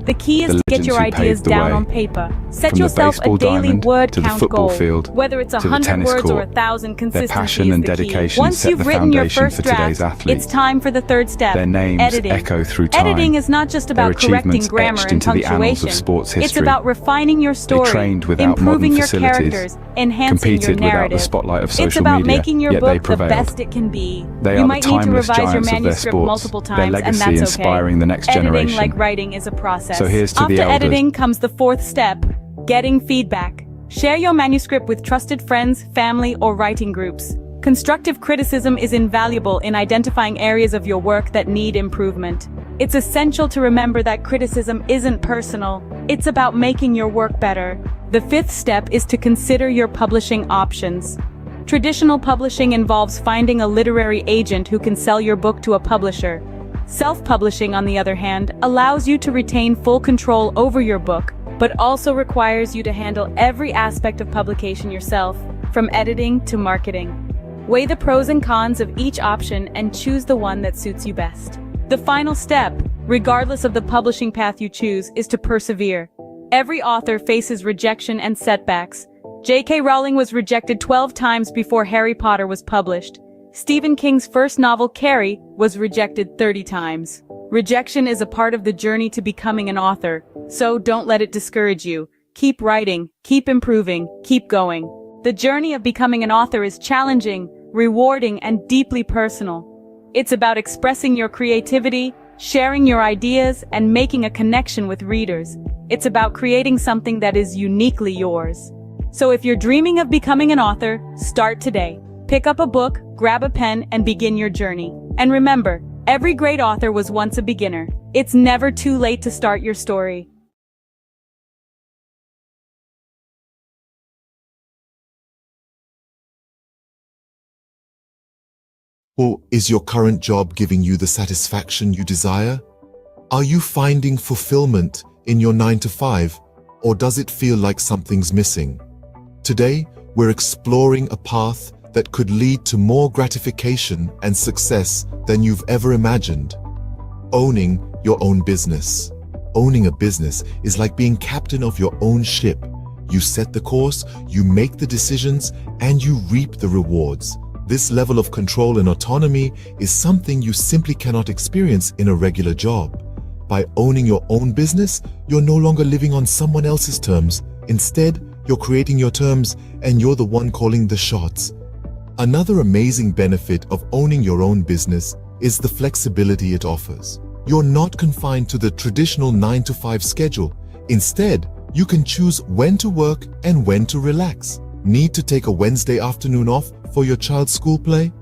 The key is the to get legends your who ideas paved the down way. on paper. Set From the yourself a baseball daily diamond word to the count football goal. field Whether it's to the 100 tennis words or court. 1,000, Their consistency passion is and the key. dedication Once set you've the written your foundation first for today's draft, athletes. it's time for the third step. Their names editing. echo through time. Editing is not just Their about correcting achievements grammar etched and into the annals punctuation. of sports history. It's about refining your story, trained without improving modern your facilities, characters, enhancing competed your without narrative. the spotlight of social It's about media, making your yet they book the prevailed. best it can be. They You are the might need to timeless revise your giants of their manuscript sports, multiple their times, and legacy that's okay. inspiring the next Editing, generation. like writing, is a process. So here's to After the elders. editing comes the fourth step: getting feedback. Share your manuscript with trusted friends, family, or writing groups. Constructive criticism is invaluable in identifying areas of your work that need improvement. It's essential to remember that criticism isn't personal. It's about making your work better. The fifth step is to consider your publishing options. Traditional publishing involves finding a literary agent who can sell your book to a publisher. Self-publishing, on the other hand, allows you to retain full control over your book, but also requires you to handle every aspect of publication yourself, from editing to marketing. Weigh the pros and cons of each option and choose the one that suits you best. The final step, regardless of the publishing path you choose, is to persevere. Every author faces rejection and setbacks. J.K. Rowling was rejected 12 times before Harry Potter was published. Stephen King's first novel, Carrie, was rejected 30 times. Rejection is a part of the journey to becoming an author, so don't let it discourage you. Keep writing, keep improving, keep going. The journey of becoming an author is challenging, rewarding, and deeply personal. It's about expressing your creativity, sharing your ideas, and making a connection with readers. It's about creating something that is uniquely yours. So if you're dreaming of becoming an author, start today. Pick up a book, grab a pen, and begin your journey. And remember, every great author was once a beginner. It's never too late to start your story. Or is your current job giving you the satisfaction you desire? Are you finding fulfillment in your 9-to-5, or does it feel like something's missing? Today, we're exploring a path that could lead to more gratification and success than you've ever imagined. Owning your own business. Owning a business is like being captain of your own ship. You set the course, you make the decisions, and you reap the rewards. This level of control and autonomy is something you simply cannot experience in a regular job. By owning your own business, you're no longer living on someone else's terms. Instead, you're creating your terms, and you're the one calling the shots. Another amazing benefit of owning your own business is the flexibility it offers. You're not confined to the traditional 9-to-5 schedule. Instead, you can choose when to work and when to relax. Need to take a Wednesday afternoon off for your child's school play?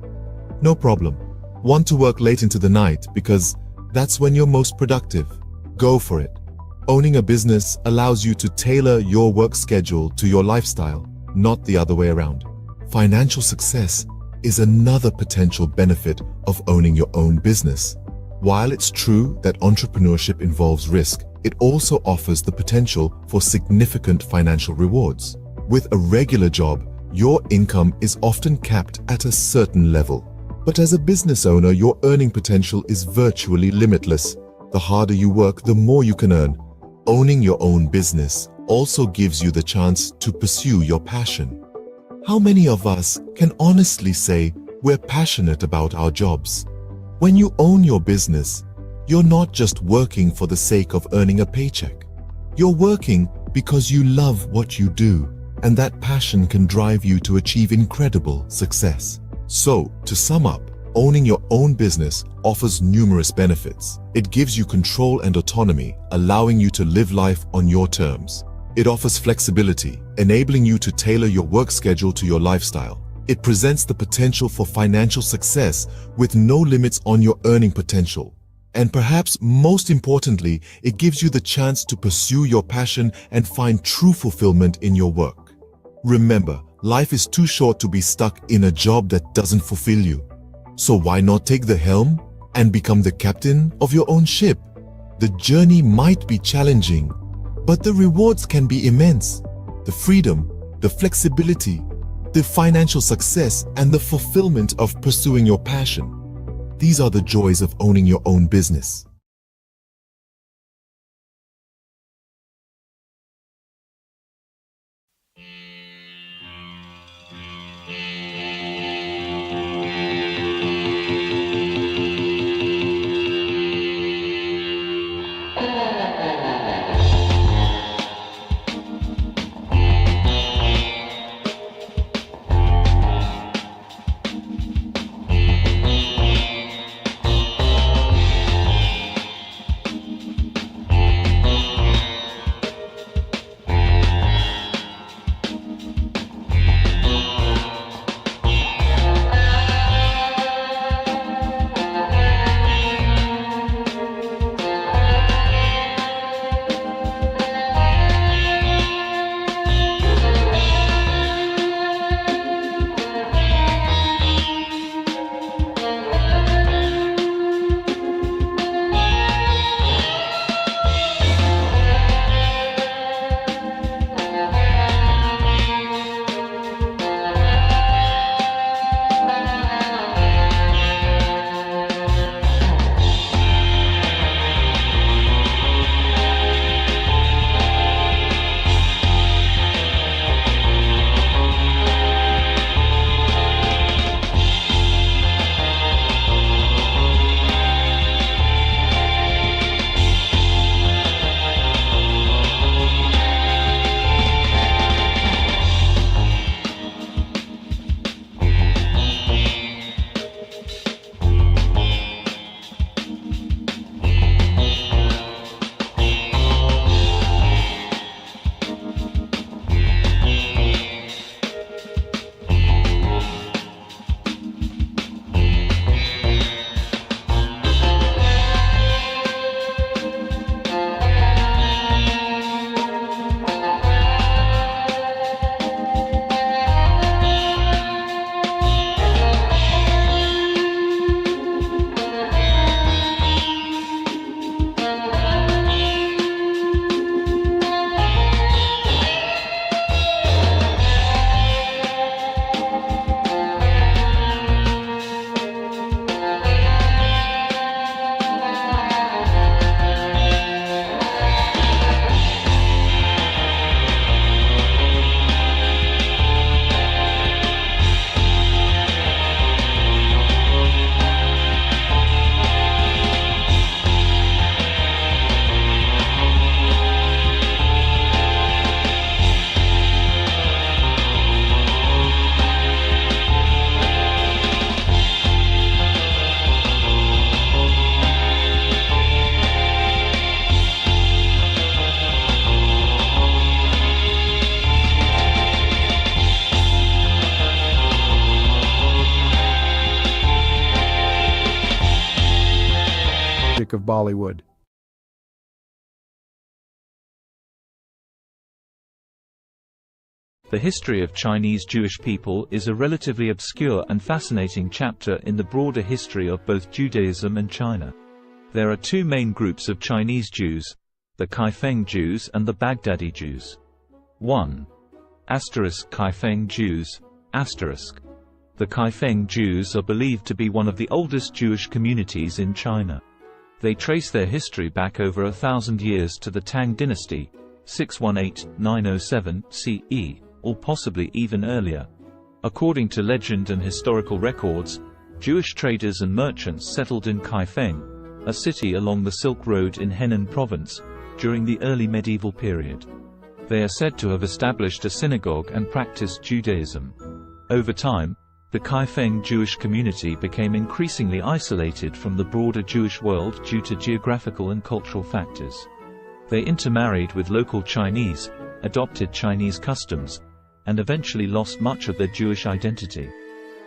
No problem. Want to work late into the night because that's when you're most productive? Go for it. Owning a business allows you to tailor your work schedule to your lifestyle, not the other way around. Financial success is another potential benefit of owning your own business. While it's true that entrepreneurship involves risk, it also offers the potential for significant financial rewards. With a regular job, your income is often capped at a certain level. But as a business owner, your earning potential is virtually limitless. The harder you work, the more you can earn. Owning your own business also gives you the chance to pursue your passion. How many of us can honestly say we're passionate about our jobs? When you own your business, you're not just working for the sake of earning a paycheck. You're working because you love what you do, and that passion can drive you to achieve incredible success. So, to sum up, owning your own business offers numerous benefits. It gives you control and autonomy, allowing you to live life on your terms. It offers flexibility, enabling you to tailor your work schedule to your lifestyle. It presents the potential for financial success with no limits on your earning potential. And perhaps most importantly, it gives you the chance to pursue your passion and find true fulfillment in your work. Remember, life is too short to be stuck in a job that doesn't fulfill you. So why not take the helm and become the captain of your own ship? The journey might be challenging, but the rewards can be immense. The freedom, the flexibility, the financial success, and the fulfillment of pursuing your passion. These are the joys of owning your own business. Bollywood. The history of Chinese Jewish people is a relatively obscure and fascinating chapter in the broader history of both Judaism and China. There are two main groups of Chinese Jews, the Kaifeng Jews and the Baghdadi Jews. 1. Kaifeng Jews. The Kaifeng Jews are believed to be one of the oldest Jewish communities in China. They trace their history back over 1,000 years to the Tang dynasty, 618–907 CE, or possibly even earlier. According to legend and historical records, Jewish traders and merchants settled in Kaifeng, a city along the Silk Road in Henan province, during the early medieval period. They are said to have established a synagogue and practiced Judaism. Over time, the Kaifeng Jewish community became increasingly isolated from the broader Jewish world due to geographical and cultural factors. They intermarried with local Chinese, adopted Chinese customs, and eventually lost much of their Jewish identity.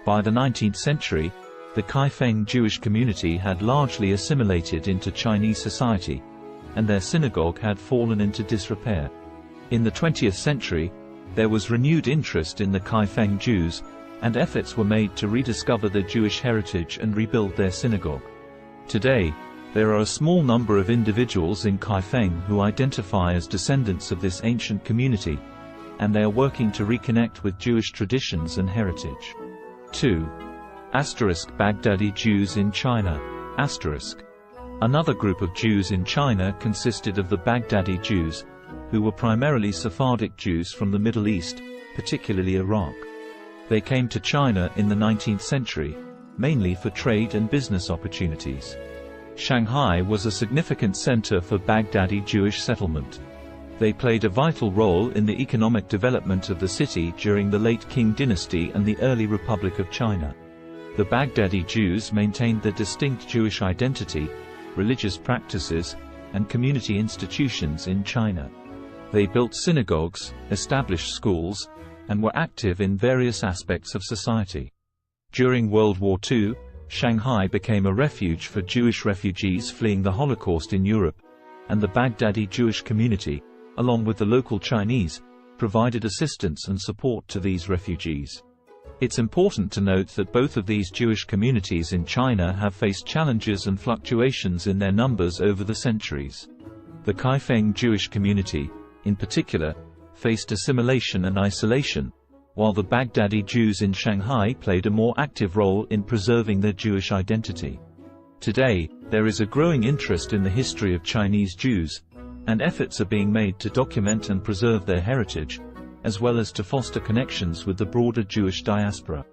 By the 19th century, the Kaifeng Jewish community had largely assimilated into Chinese society, and their synagogue had fallen into disrepair. In the 20th century, there was renewed interest in the Kaifeng Jews, and efforts were made to rediscover their Jewish heritage and rebuild their synagogue. Today, there are a small number of individuals in Kaifeng who identify as descendants of this ancient community, and they are working to reconnect with Jewish traditions and heritage. 2. Baghdadi Jews in China. Another group of Jews in China consisted of the Baghdadi Jews, who were primarily Sephardic Jews from the Middle East, particularly Iraq. They came to China in the 19th century, mainly for trade and business opportunities. Shanghai was a significant center for Baghdadi Jewish settlement. They played a vital role in the economic development of the city during the late Qing dynasty and the early Republic of China. The Baghdadi Jews maintained their distinct Jewish identity, religious practices, and community institutions in China. They built synagogues, established schools, and were active in various aspects of society. During World War II, Shanghai became a refuge for Jewish refugees fleeing the Holocaust in Europe, and the Baghdadi Jewish community, along with the local Chinese, provided assistance and support to these refugees. It's important to note that both of these Jewish communities in China have faced challenges and fluctuations in their numbers over the centuries. The Kaifeng Jewish community, in particular, faced assimilation and isolation, while the Baghdadi Jews in Shanghai played a more active role in preserving their Jewish identity. Today, there is a growing interest in the history of Chinese Jews, and efforts are being made to document and preserve their heritage, as well as to foster connections with the broader Jewish diaspora.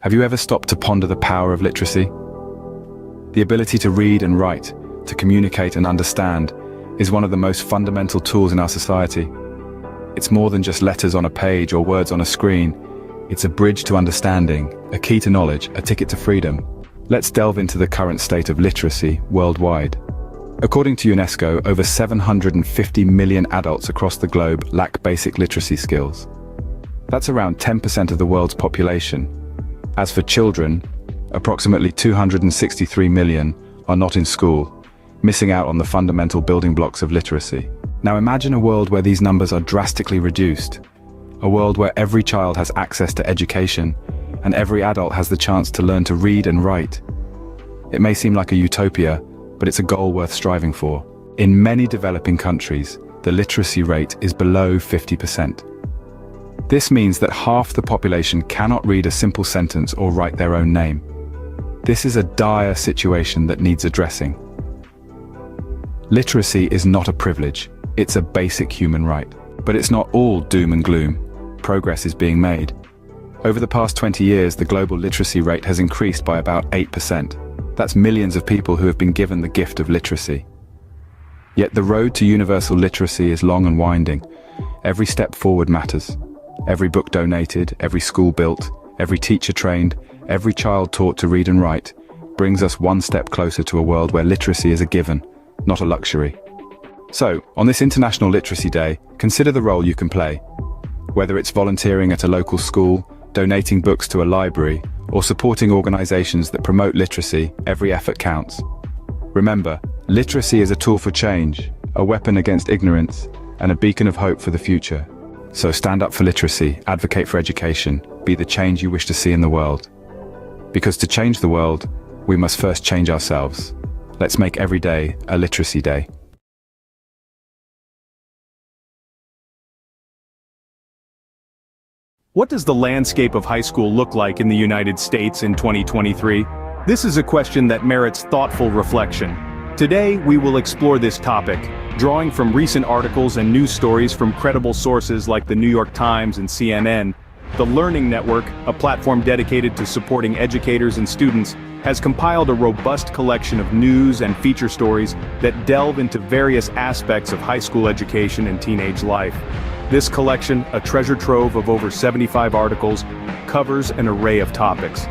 Have you ever stopped to ponder the power of literacy? The ability to read and write, to communicate and understand, is one of the most fundamental tools in our society. It's more than just letters on a page or words on a screen. It's a bridge to understanding, a key to knowledge, a ticket to freedom. Let's delve into the current state of literacy worldwide. According to UNESCO, over 750 million adults across the globe lack basic literacy skills. That's around 10% of the world's population. As for children, approximately 263 million are not in school, missing out on the fundamental building blocks of literacy. Now imagine a world where these numbers are drastically reduced. A world where every child has access to education, and every adult has the chance to learn to read and write. It may seem like a utopia, but it's a goal worth striving for. In many developing countries, the literacy rate is below 50%. This means that half the population cannot read a simple sentence or write their own name. This is a dire situation that needs addressing. Literacy is not a privilege, it's a basic human right. But it's not all doom and gloom. Progress is being made. Over the past 20 years, the global literacy rate has increased by about 8%. That's millions of people who have been given the gift of literacy. Yet the road to universal literacy is long and winding. Every step forward matters. Every book donated, every school built, every teacher trained, every child taught to read and write, brings us one step closer to a world where literacy is a given, not a luxury. So, on this International Literacy Day, consider the role you can play. Whether it's volunteering at a local school, donating books to a library, or supporting organizations that promote literacy, every effort counts. Remember, literacy is a tool for change, a weapon against ignorance, and a beacon of hope for the future. So stand up for literacy, advocate for education, be the change you wish to see in the world. Because to change the world, we must first change ourselves. Let's make every day a literacy day. What does the landscape of high school look like in the United States in 2023? This is a question that merits thoughtful reflection. Today, we will explore this topic, drawing from recent articles and news stories from credible sources like the New York Times and CNN. The Learning Network, a platform dedicated to supporting educators and students, has compiled a robust collection of news and feature stories that delve into various aspects of high school education and teenage life. This collection, a treasure trove of over 75 articles, covers an array of topics.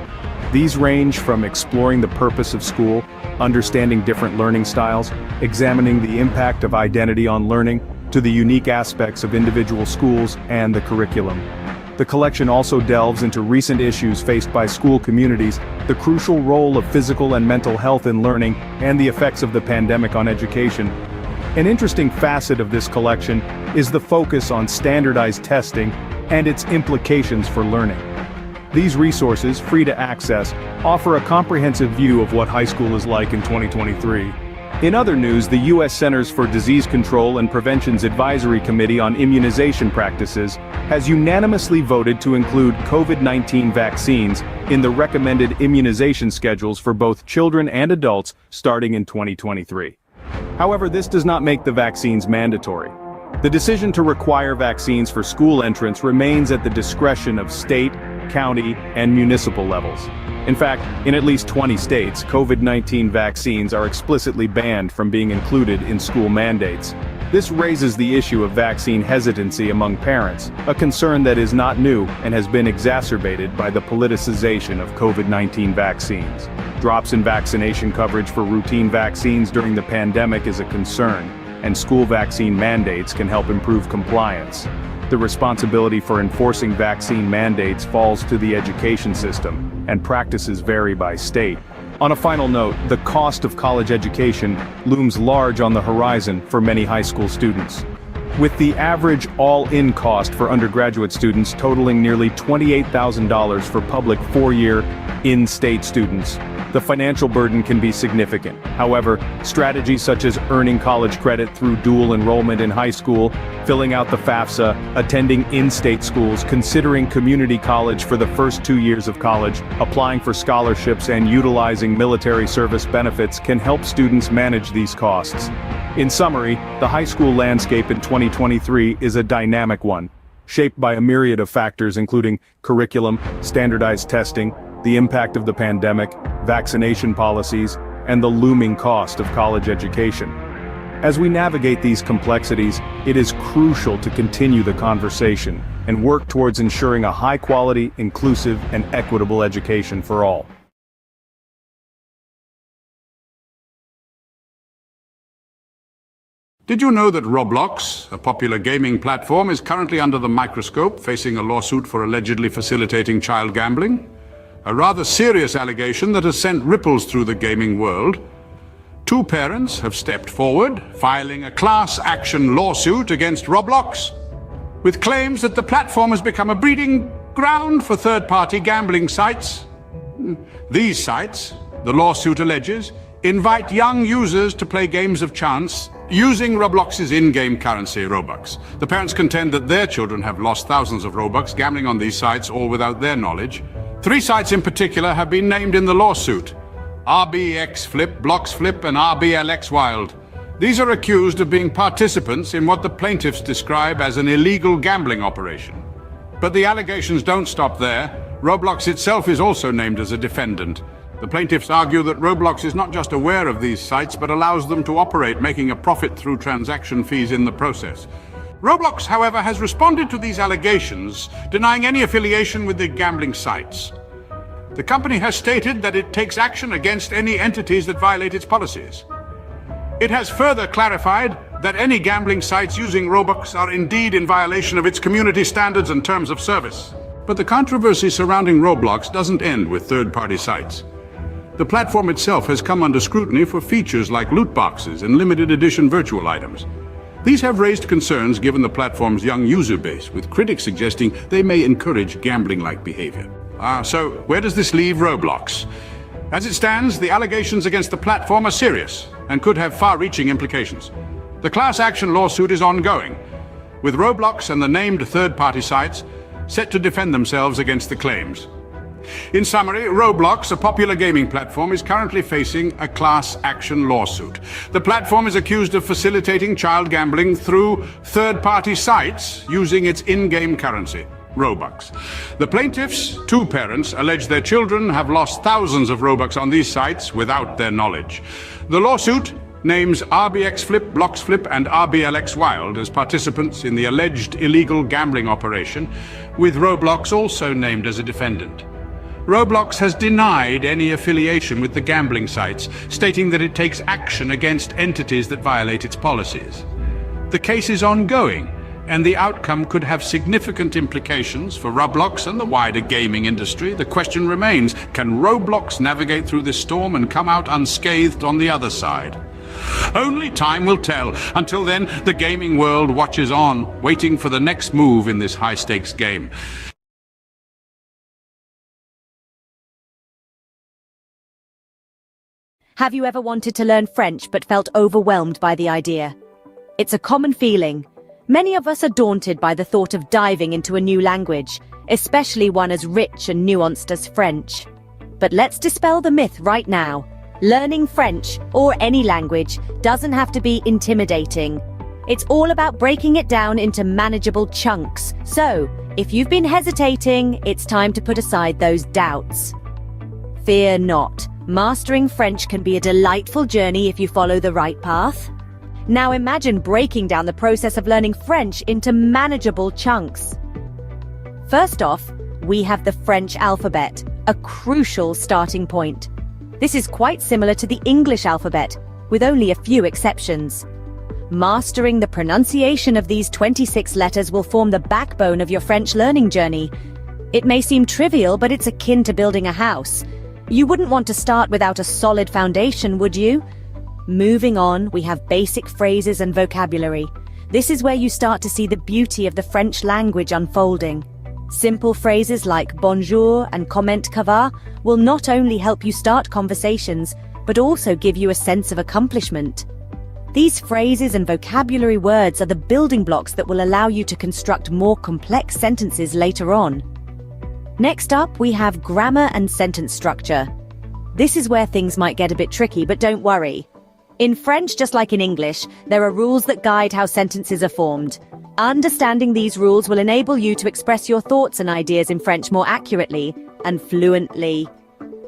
These range from exploring the purpose of school, understanding different learning styles, examining the impact of identity on learning, to the unique aspects of individual schools and the curriculum. The collection also delves into recent issues faced by school communities, the crucial role of physical and mental health in learning, and the effects of the pandemic on education. An interesting facet of this collection is the focus on standardized testing and its implications for learning. These resources, free to access, offer a comprehensive view of what high school is like in 2023. In other news, the U.S. Centers for Disease Control and Prevention's Advisory Committee on Immunization Practices has unanimously voted to include COVID-19 vaccines in the recommended immunization schedules for both children and adults starting in 2023. However, this does not make the vaccines mandatory. The decision to require vaccines for school entrance remains at the discretion of state, county, and municipal levels. In fact, in at least 20 states, COVID-19 vaccines are explicitly banned from being included in school mandates. This raises the issue of vaccine hesitancy among parents, a concern that is not new and has been exacerbated by the politicization of COVID-19 vaccines. Drops in vaccination coverage for routine vaccines during the pandemic is a concern, and school vaccine mandates can help improve compliance. The responsibility for enforcing vaccine mandates falls to the education system, and practices vary by state. On a final note, the cost of college education looms large on the horizon for many high school students. With the average all-in cost for undergraduate students totaling nearly $28,000 for public four-year, in-state students, the financial burden can be significant. However, strategies such as earning college credit through dual enrollment in high school, filling out the FAFSA, attending in-state schools, considering community college for the first 2 years of college, applying for scholarships, and utilizing military service benefits can help students manage these costs. In summary, the high school landscape in 2023 is a dynamic one, shaped by a myriad of factors including curriculum, standardized testing, the impact of the pandemic, vaccination policies, and the looming cost of college education. As we navigate these complexities, it is crucial to continue the conversation and work towards ensuring a high-quality, inclusive, and equitable education for all. Did you know that Roblox, a popular gaming platform, is currently under the microscope, facing a lawsuit for allegedly facilitating child gambling? A rather serious allegation that has sent ripples through the gaming world. Two parents have stepped forward, filing a class action lawsuit against Roblox, with claims that the platform has become a breeding ground for third-party gambling sites. These sites, the lawsuit alleges, invite young users to play games of chance using Roblox's in-game currency, Robux. The parents contend that their children have lost thousands of Robux gambling on these sites, all without their knowledge. 3 sites in particular have been named in the lawsuit: RBX Flip, Blocks Flip, and RBLX Wild. These are accused of being participants in what the plaintiffs describe as an illegal gambling operation. But the allegations don't stop there. Roblox itself is also named as a defendant. The plaintiffs argue that Roblox is not just aware of these sites, but allows them to operate, making a profit through transaction fees in the process. Roblox, however, has responded to these allegations, denying any affiliation with the gambling sites. The company has stated that it takes action against any entities that violate its policies. It has further clarified that any gambling sites using Robux are indeed in violation of its community standards and terms of service. But the controversy surrounding Roblox doesn't end with third-party sites. The platform itself has come under scrutiny for features like loot boxes and limited edition virtual items. These have raised concerns given the platform's young user base, with critics suggesting they may encourage gambling-like behavior. So where does this leave Roblox? As it stands, the allegations against the platform are serious and could have far-reaching implications. The class action lawsuit is ongoing, with Roblox and the named third-party sites set to defend themselves against the claims. In summary, Roblox, a popular gaming platform, is currently facing a class action lawsuit. The platform is accused of facilitating child gambling through third-party sites using its in-game currency, Robux. The plaintiffs, two parents, allege their children have lost thousands of Robux on these sites without their knowledge. The lawsuit names RBX Flip, Blocks Flip, and RBLX Wild as participants in the alleged illegal gambling operation, with Roblox also named as a defendant. Roblox has denied any affiliation with the gambling sites, stating that it takes action against entities that violate its policies. The case is ongoing, and the outcome could have significant implications for Roblox and the wider gaming industry. The question remains, can Roblox navigate through this storm and come out unscathed on the other side? Only time will tell. Until then, the gaming world watches on, waiting for the next move in this high-stakes game. Have you ever wanted to learn French but felt overwhelmed by the idea? It's a common feeling. Many of us are daunted by the thought of diving into a new language, especially one as rich and nuanced as French. But let's dispel the myth right now. Learning French, or any language, doesn't have to be intimidating. It's all about breaking it down into manageable chunks. So, if you've been hesitating, it's time to put aside those doubts. Fear not. Mastering French can be a delightful journey if you follow the right path. Now imagine breaking down the process of learning French into manageable chunks. First off, we have the French alphabet, a crucial starting point. This is quite similar to the English alphabet, with only a few exceptions. Mastering the pronunciation of these 26 letters will form the backbone of your French learning journey. It may seem trivial, but it's akin to building a house. You wouldn't want to start without a solid foundation, would you? Moving on, we have basic phrases and vocabulary. This is where you start to see the beauty of the French language unfolding. Simple phrases like bonjour and comment ça va will not only help you start conversations, but also give you a sense of accomplishment. These phrases and vocabulary words are the building blocks that will allow you to construct more complex sentences later on. Next up, we have grammar and sentence structure. This is where things might get a bit tricky, but don't worry. In French, just like in English, there are rules that guide how sentences are formed. Understanding these rules will enable you to express your thoughts and ideas in French more accurately and fluently.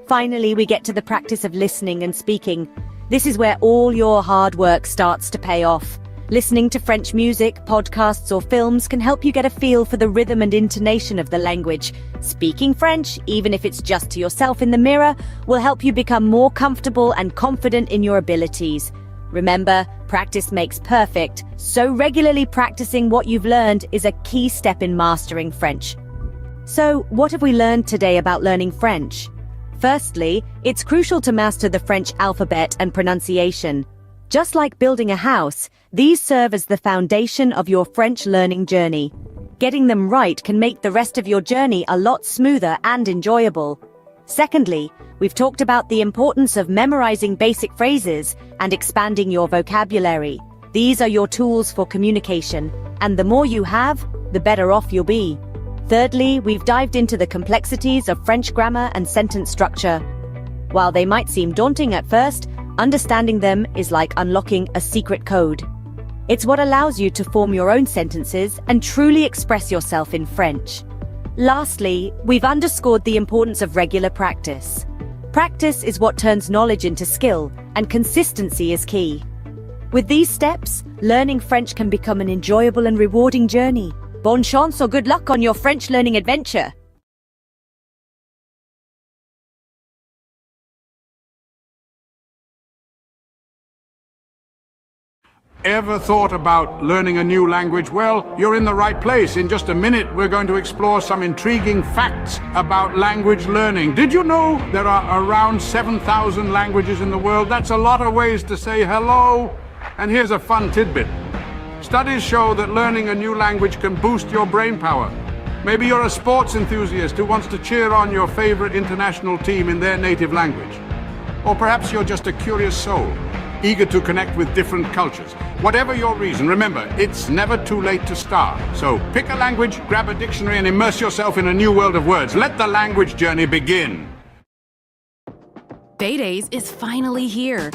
Finally, we get to the practice of listening and speaking. This is where all your hard work starts to pay off. Listening to French music, podcasts, or films can help you get a feel for the rhythm and intonation of the language. Speaking French, even if it's just to yourself in the mirror, will help you become more comfortable and confident in your abilities. Remember, practice makes perfect, so regularly practicing what you've learned is a key step in mastering French. So, what have we learned today about learning French? Firstly, it's crucial to master the French alphabet and pronunciation. Just like building a house, these serve as the foundation of your French learning journey. Getting them right can make the rest of your journey a lot smoother and enjoyable. Secondly, we've talked about the importance of memorizing basic phrases and expanding your vocabulary. These are your tools for communication, and the more you have, the better off you'll be. Thirdly, we've dived into the complexities of French grammar and sentence structure. While they might seem daunting at first, understanding them is like unlocking a secret code. It's what allows you to form your own sentences and truly express yourself in French. Lastly, we've underscored the importance of regular practice. Practice is what turns knowledge into skill, and consistency is key. With these steps, learning French can become an enjoyable and rewarding journey. Bonne chance or good luck on your French learning adventure! Ever thought about learning a new language? Well, you're in the right place. In just a minute, we're going to explore some intriguing facts about language learning. Did you know there are around 7,000 languages in the world? That's a lot of ways to say hello. And here's a fun tidbit. Studies show that learning a new language can boost your brain power. Maybe you're a sports enthusiast who wants to cheer on your favorite international team in their native language. Or perhaps you're just a curious soul, eager to connect with different cultures. Whatever your reason, remember, it's never too late to start. So pick a language, grab a dictionary, and immerse yourself in a new world of words. Let the language journey begin. Bay Days is finally here.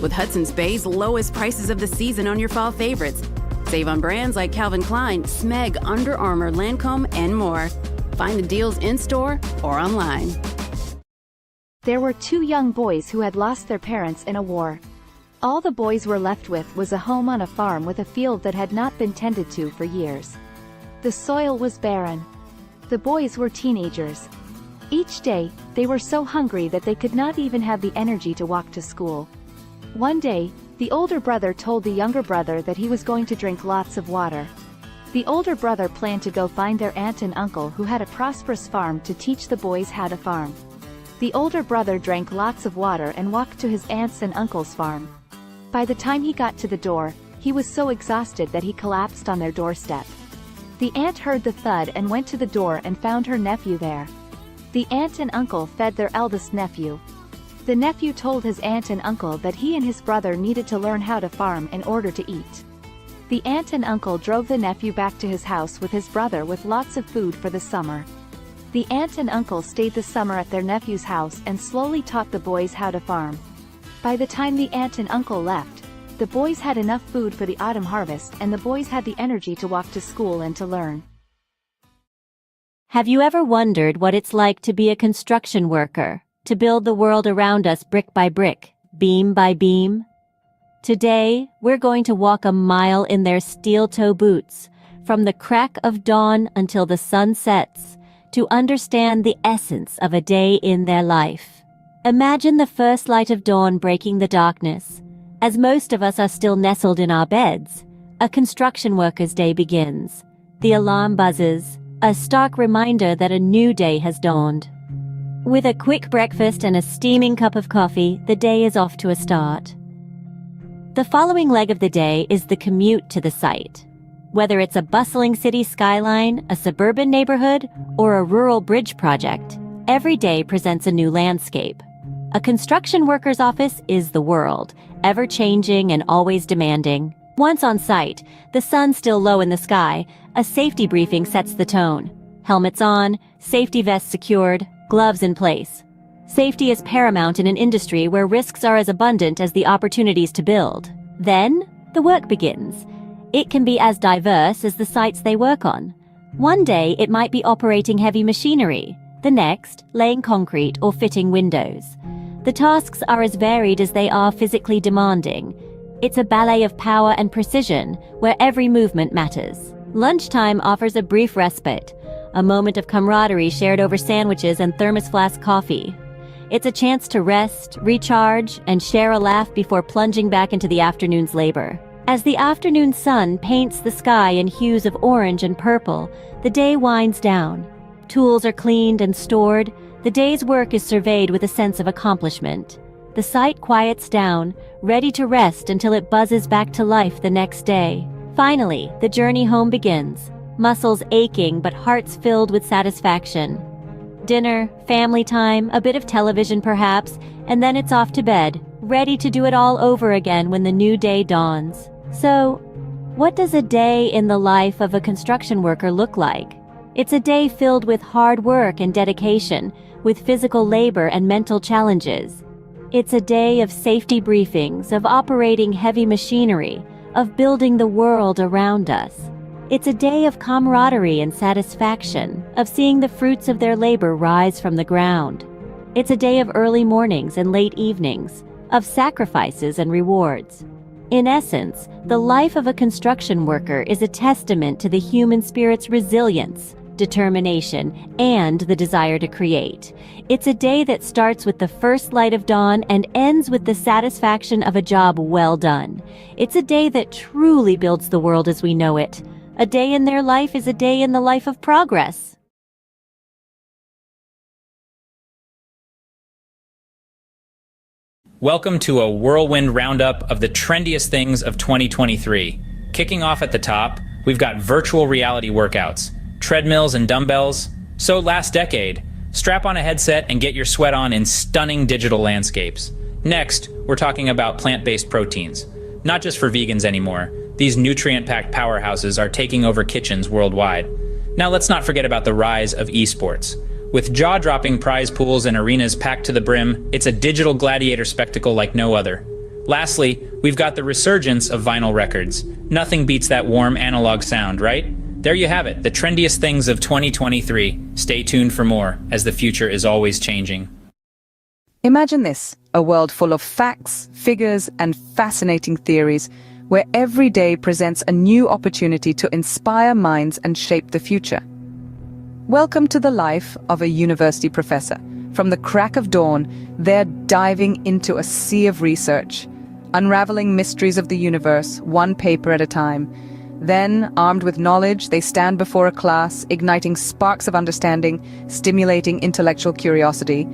With Hudson's Bay's lowest prices of the season on your fall favorites. Save on brands like Calvin Klein, Smeg, Under Armour, Lancome, and more. Find the deals in-store or online. There were two young boys who had lost their parents in a war. All the boys were left with was a home on a farm with a field that had not been tended to for years. The soil was barren. The boys were teenagers. Each day, they were so hungry that they could not even have the energy to walk to school. One day, the older brother told the younger brother that he was going to drink lots of water. The older brother planned to go find their aunt and uncle who had a prosperous farm to teach the boys how to farm. The older brother drank lots of water and walked to his aunt's and uncle's farm. By the time he got to the door, he was so exhausted that he collapsed on their doorstep. The aunt heard the thud and went to the door and found her nephew there. The aunt and uncle fed their eldest nephew. The nephew told his aunt and uncle that he and his brother needed to learn how to farm in order to eat. The aunt and uncle drove the nephew back to his house with his brother with lots of food for the summer. The aunt and uncle stayed the summer at their nephew's house and slowly taught the boys how to farm. By the time the aunt and uncle left, the boys had enough food for the autumn harvest and the boys had the energy to walk to school and to learn. Have you ever wondered what it's like to be a construction worker, to build the world around us brick by brick, beam by beam? Today, we're going to walk a mile in their steel-toe boots, from the crack of dawn until the sun sets, to understand the essence of a day in their life. Imagine the first light of dawn breaking the darkness. As most of us are still nestled in our beds, a construction worker's day begins. The alarm buzzes, a stark reminder that a new day has dawned. With a quick breakfast and a steaming cup of coffee, the day is off to a start. The following leg of the day is the commute to the site. Whether it's a bustling city skyline, a suburban neighborhood, or a rural bridge project, every day presents a new landscape. A construction worker's office is the world, ever-changing and always demanding. Once on site, the sun still low in the sky, a safety briefing sets the tone. Helmets on, safety vests secured, gloves in place. Safety is paramount in an industry where risks are as abundant as the opportunities to build. Then, the work begins. It can be as diverse as the sites they work on. One day it might be operating heavy machinery, the next, laying concrete or fitting windows. The tasks are as varied as they are physically demanding. It's a ballet of power and precision, where every movement matters. Lunchtime offers a brief respite, a moment of camaraderie shared over sandwiches and thermos flask coffee. It's a chance to rest, recharge, and share a laugh before plunging back into the afternoon's labor. As the afternoon sun paints the sky in hues of orange and purple, the day winds down. Tools are cleaned and stored. The day's work is surveyed with a sense of accomplishment. The site quiets down, ready to rest until it buzzes back to life the next day. Finally, the journey home begins. Muscles aching but hearts filled with satisfaction. Dinner, family time, a bit of television perhaps, and then it's off to bed, ready to do it all over again when the new day dawns. So, what does a day in the life of a construction worker look like? It's a day filled with hard work and dedication, with physical labor and mental challenges. It's a day of safety briefings, of operating heavy machinery, of building the world around us. It's a day of camaraderie and satisfaction, of seeing the fruits of their labor rise from the ground. It's a day of early mornings and late evenings, of sacrifices and rewards. In essence, the life of a construction worker is a testament to the human spirit's resilience, determination, and the desire to create. It's a day that starts with the first light of dawn and ends with the satisfaction of a job well done. It's a day that truly builds the world as we know it. A day in their life is a day in the life of progress. Welcome to a whirlwind roundup of the trendiest things of 2023. Kicking off at the top, we've got virtual reality workouts, treadmills and dumbbells. So last decade, strap on a headset and get your sweat on in stunning digital landscapes. Next, we're talking about plant-based proteins. Not just for vegans anymore. These nutrient-packed powerhouses are taking over kitchens worldwide. Now let's not forget about the rise of esports. With jaw-dropping prize pools and arenas packed to the brim, it's a digital gladiator spectacle like no other. Lastly, we've got the resurgence of vinyl records. Nothing beats that warm analog sound, right? There you have it, the trendiest things of 2023. Stay tuned for more, as the future is always changing. Imagine this, a world full of facts, figures, and fascinating theories, where every day presents a new opportunity to inspire minds and shape the future. Welcome to the life of a university professor. From the crack of dawn, they're diving into a sea of research, unraveling mysteries of the universe, one paper at a time. Then, armed with knowledge, they stand before a class, igniting sparks of understanding, stimulating intellectual curiosity.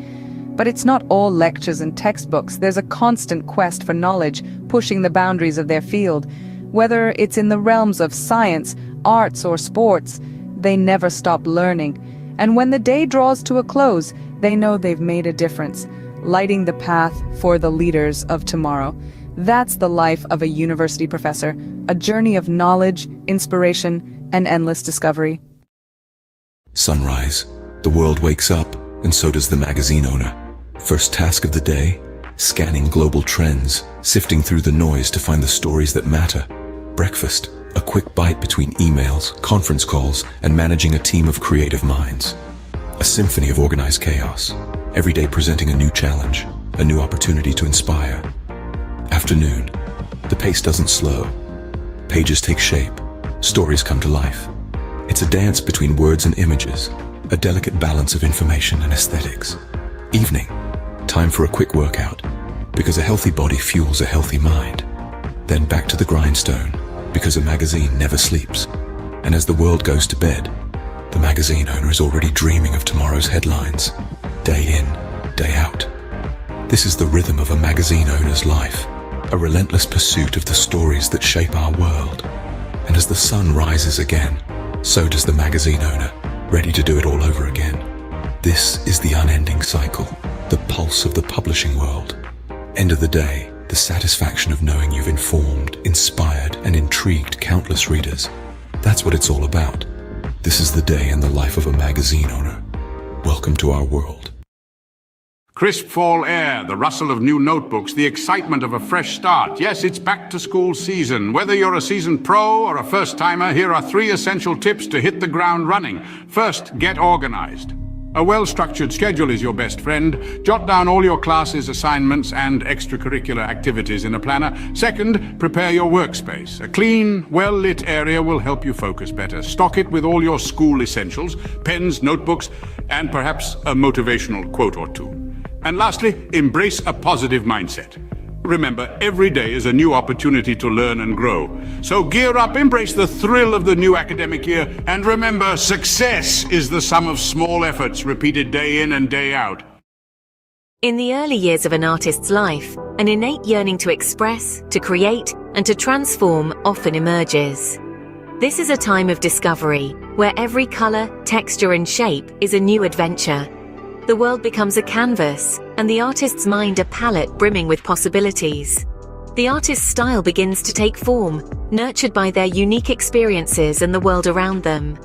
But it's not all lectures and textbooks. There's a constant quest for knowledge, pushing the boundaries of their field. Whether it's in the realms of science, arts, or sports, they never stop learning. And when the day draws to a close, they know they've made a difference, lighting the path for the leaders of tomorrow. That's the life of a university professor, a journey of knowledge, inspiration, and endless discovery. Sunrise. The world wakes up, and so does the magazine owner. First task of the day, scanning global trends, sifting through the noise to find the stories that matter. Breakfast. A quick bite between emails, conference calls, and managing a team of creative minds. A symphony of organized chaos, every day presenting a new challenge, a new opportunity to inspire. Afternoon. The pace doesn't slow. Pages take shape, stories come to life. It's a dance between words and images, a delicate balance of information and aesthetics. Evening. Time for a quick workout, because a healthy body fuels a healthy mind. Then back to the grindstone, because a magazine never sleeps. And as the world goes to bed, the magazine owner is already dreaming of tomorrow's headlines, day in, day out. This is the rhythm of a magazine owner's life, a relentless pursuit of the stories that shape our world. And as the sun rises again, so does the magazine owner, ready to do it all over again. This is the unending cycle, the pulse of the publishing world. End of the day, the satisfaction of knowing you've informed, inspired, and intrigued countless readers. That's what it's all about. This is the day in the life of a magazine owner. Welcome to our world. Crisp fall air, the rustle of new notebooks, the excitement of a fresh start. Yes, it's back to school season. Whether you're a seasoned pro or a first-timer, here are 3 essential tips to hit the ground running. First, get organized. A well-structured schedule is your best friend. Jot down all your classes, assignments, and extracurricular activities in a planner. Second, prepare your workspace. A clean, well-lit area will help you focus better. Stock it with all your school essentials, pens, notebooks, and perhaps a motivational quote or two. And lastly, embrace a positive mindset. Remember, every day is a new opportunity to learn and grow. So gear up, embrace the thrill of the new academic year, and remember, success is the sum of small efforts repeated day in and day out. In the early years of an artist's life, an innate yearning to express, to create, and to transform often emerges. This is a time of discovery, where every color, texture, and shape is a new adventure. The world becomes a canvas, and the artist's mind a palette brimming with possibilities. The artist's style begins to take form, nurtured by their unique experiences and the world around them.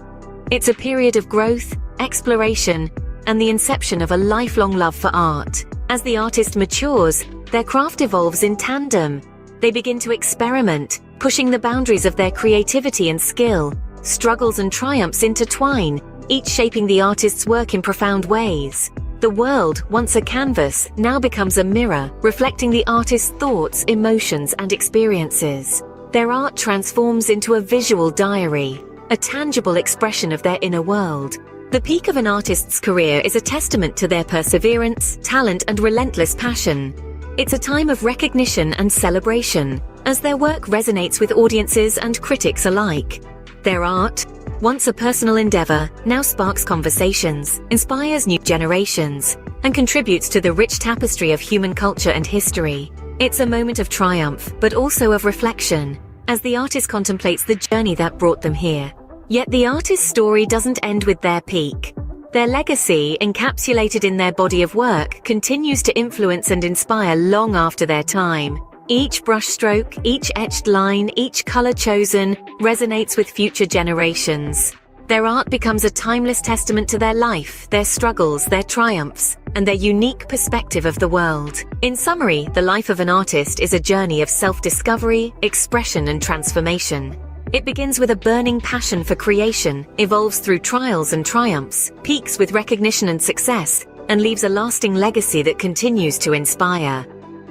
It's a period of growth, exploration, and the inception of a lifelong love for art. As the artist matures, their craft evolves in tandem. They begin to experiment, pushing the boundaries of their creativity and skill. Struggles and triumphs intertwine, each shaping the artist's work in profound ways. The world, once a canvas, now becomes a mirror, reflecting the artist's thoughts, emotions, and experiences. Their art transforms into a visual diary, a tangible expression of their inner world. The peak of an artist's career is a testament to their perseverance, talent, and relentless passion. It's a time of recognition and celebration, as their work resonates with audiences and critics alike. Their art, once a personal endeavor, now sparks conversations, inspires new generations, and contributes to the rich tapestry of human culture and history. It's a moment of triumph, but also of reflection, as the artist contemplates the journey that brought them here. Yet the artist's story doesn't end with their peak. Their legacy, encapsulated in their body of work, continues to influence and inspire long after their time. Each brushstroke, each etched line, each color chosen resonates with future generations. Their art becomes a timeless testament to their life, their struggles, their triumphs, and their unique perspective of the world. In summary, the life of an artist is a journey of self-discovery, expression, and transformation. It begins with a burning passion for creation, evolves through trials and triumphs, peaks with recognition and success, and leaves a lasting legacy that continues to inspire.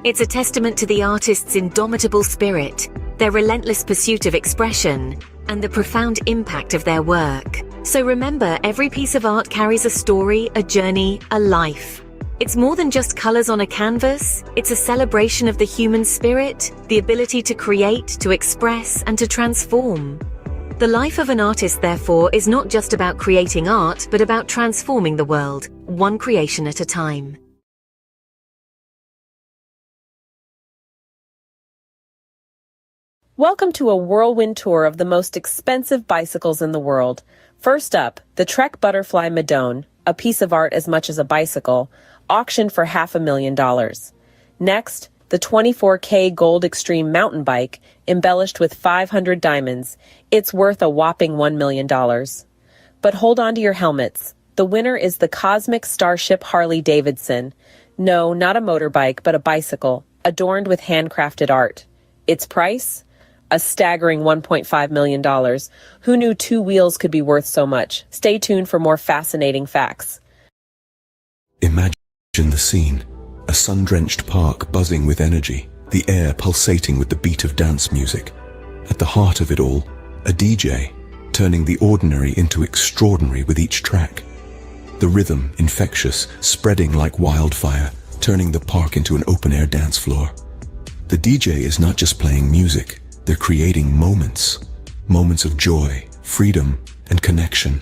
It's a testament to the artist's indomitable spirit, their relentless pursuit of expression, and the profound impact of their work. So remember, every piece of art carries a story, a journey, a life. It's more than just colors on a canvas. It's a celebration of the human spirit, the ability to create, to express, and to transform. The life of an artist, therefore, is not just about creating art, but about transforming the world, one creation at a time. Welcome to a whirlwind tour of the most expensive bicycles in the world. First up, the Trek Butterfly Madone, a piece of art as much as a bicycle, auctioned for $500,000. Next, the 24K Gold Extreme mountain bike, embellished with 500 diamonds. It's worth a whopping $1 million. But hold on to your helmets. The winner is the Cosmic Starship Harley Davidson. No, not a motorbike, but a bicycle, adorned with handcrafted art. Its price? A staggering $1.5 million. Who knew two wheels could be worth so much? Stay tuned for more fascinating facts. Imagine the scene. A sun-drenched park buzzing with energy, the air pulsating with the beat of dance music. At the heart of it all, a DJ, turning the ordinary into extraordinary with each track. The rhythm, infectious, spreading like wildfire, turning the park into an open-air dance floor. The DJ is not just playing music. They're creating moments of joy, freedom, and connection.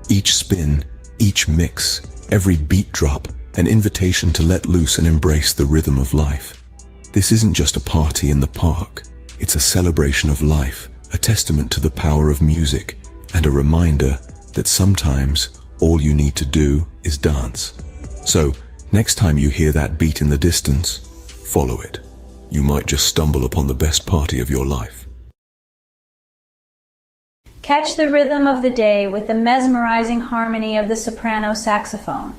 Each spin, each mix, every beat drop, an invitation to let loose and embrace the rhythm of life. This isn't just a party in the park. It's a celebration of life, a testament to the power of music, and a reminder that sometimes all you need to do is dance. So, next time you hear that beat in the distance, follow it. You might just stumble upon the best party of your life. Catch the rhythm of the day with the mesmerizing harmony of the soprano saxophone.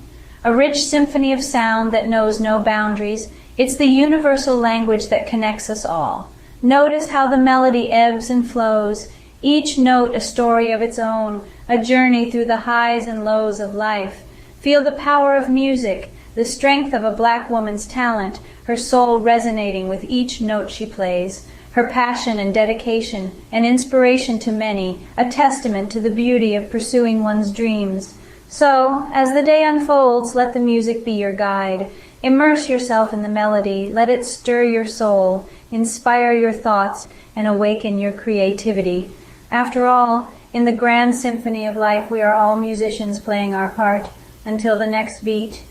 A rich symphony of sound that knows no boundaries. It's the universal language that connects us all. Notice how the melody ebbs and flows, each note a story of its own, a journey through the highs and lows of life. Feel the power of music, the strength of a black woman's talent, her soul resonating with each note she plays, her passion and dedication, an inspiration to many, a testament to the beauty of pursuing one's dreams. So, as the day unfolds, let the music be your guide. Immerse yourself in the melody, let it stir your soul, inspire your thoughts, and awaken your creativity. After all, in the grand symphony of life, we are all musicians playing our part. Until the next beat.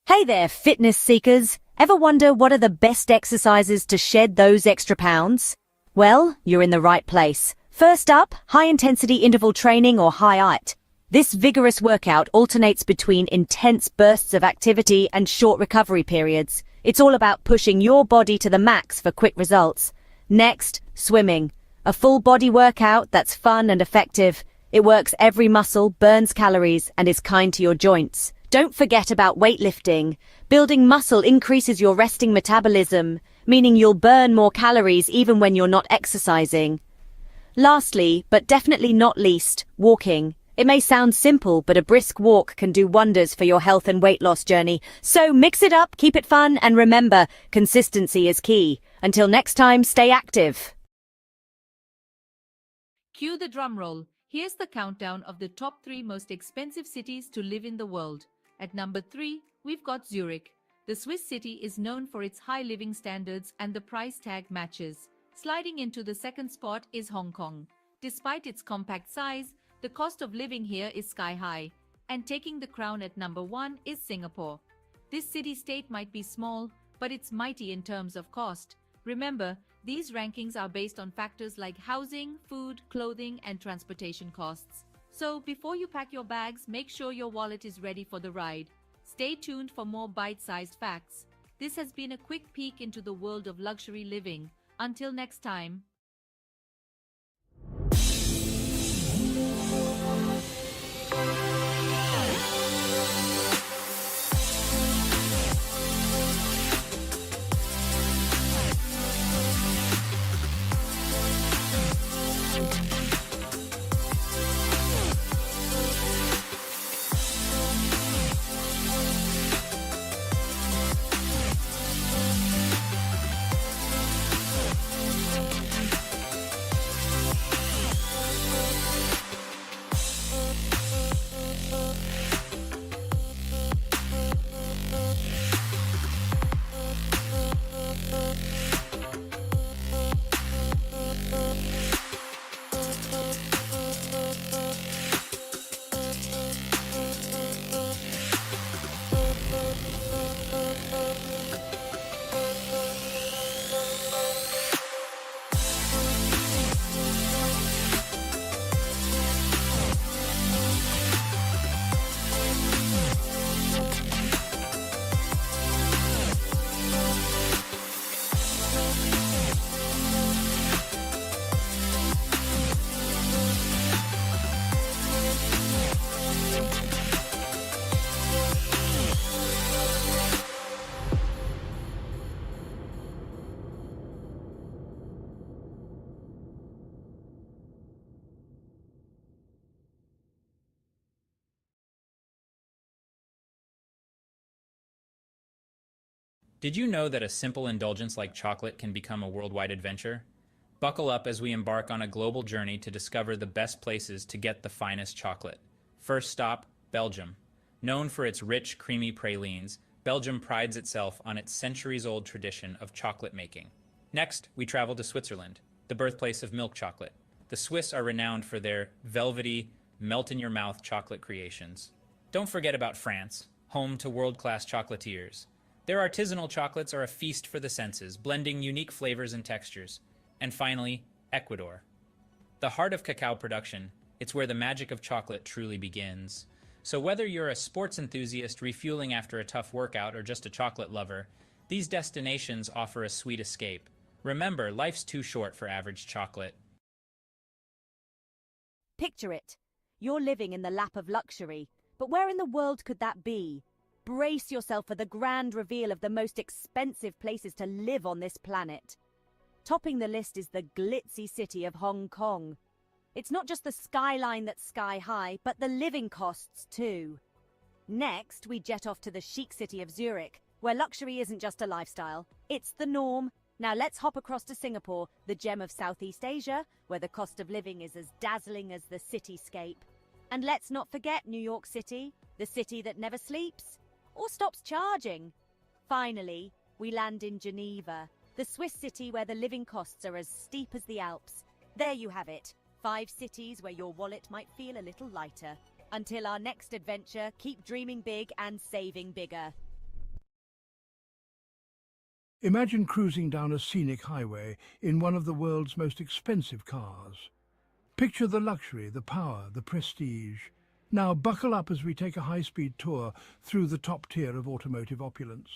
Hey there, fitness seekers. Ever wonder what are the best exercises to shed those extra pounds? Well, you're in the right place. First up, high-intensity interval training or HIIT. This vigorous workout alternates between intense bursts of activity and short recovery periods. It's all about pushing your body to the max for quick results. Next, swimming. A full body workout that's fun and effective. It works every muscle, burns calories, and is kind to your joints. Don't forget about weightlifting. Building muscle increases your resting metabolism, meaning you'll burn more calories even when you're not exercising. Lastly, but definitely not least, walking. It may sound simple, but a brisk walk can do wonders for your health and weight loss journey. So mix it up, keep it fun, and remember, consistency is key. Until next time, stay active. Cue the drum roll. Here's the countdown of the top 3 most expensive cities to live in the world. At number 3, we've got Zurich. The Swiss city is known for its high living standards and the price tag matches. Sliding into the second spot is Hong Kong. Despite its compact size, the cost of living here is sky high. And taking the crown at number 1 is Singapore. This city-state might be small, but it's mighty in terms of cost. Remember, these rankings are based on factors like housing, food, clothing, and transportation costs. So before you pack your bags, make sure your wallet is ready for the ride. Stay tuned for more bite-sized facts. This has been a quick peek into the world of luxury living. Until next time. Did you know that a simple indulgence like chocolate can become a worldwide adventure? Buckle up as we embark on a global journey to discover the best places to get the finest chocolate. First stop, Belgium. Known for its rich, creamy pralines, Belgium prides itself on its centuries-old tradition of chocolate making. Next, we travel to Switzerland, the birthplace of milk chocolate. The Swiss are renowned for their velvety, melt-in-your-mouth chocolate creations. Don't forget about France, home to world-class chocolatiers. Their artisanal chocolates are a feast for the senses, blending unique flavors and textures. And finally, Ecuador. The heart of cacao production, it's where the magic of chocolate truly begins. So whether you're a sports enthusiast refueling after a tough workout or just a chocolate lover, these destinations offer a sweet escape. Remember, life's too short for average chocolate. Picture it. You're living in the lap of luxury, but where in the world could that be? Brace yourself for the grand reveal of the most expensive places to live on this planet. Topping the list is the glitzy city of Hong Kong. It's not just the skyline that's sky high, but the living costs too. Next, we jet off to the chic city of Zurich, where luxury isn't just a lifestyle, it's the norm. Now let's hop across to Singapore, the gem of Southeast Asia, where the cost of living is as dazzling as the cityscape. And let's not forget New York City, the city that never sleeps or stops charging. Finally, we land in Geneva, the Swiss city where the living costs are as steep as the Alps. There you have it, 5 cities where your wallet might feel a little lighter. Until our next adventure, keep dreaming big and saving bigger. Imagine cruising down a scenic highway in one of the world's most expensive cars. Picture the luxury, the power, the prestige. Now buckle up as we take a high-speed tour through the top tier of automotive opulence.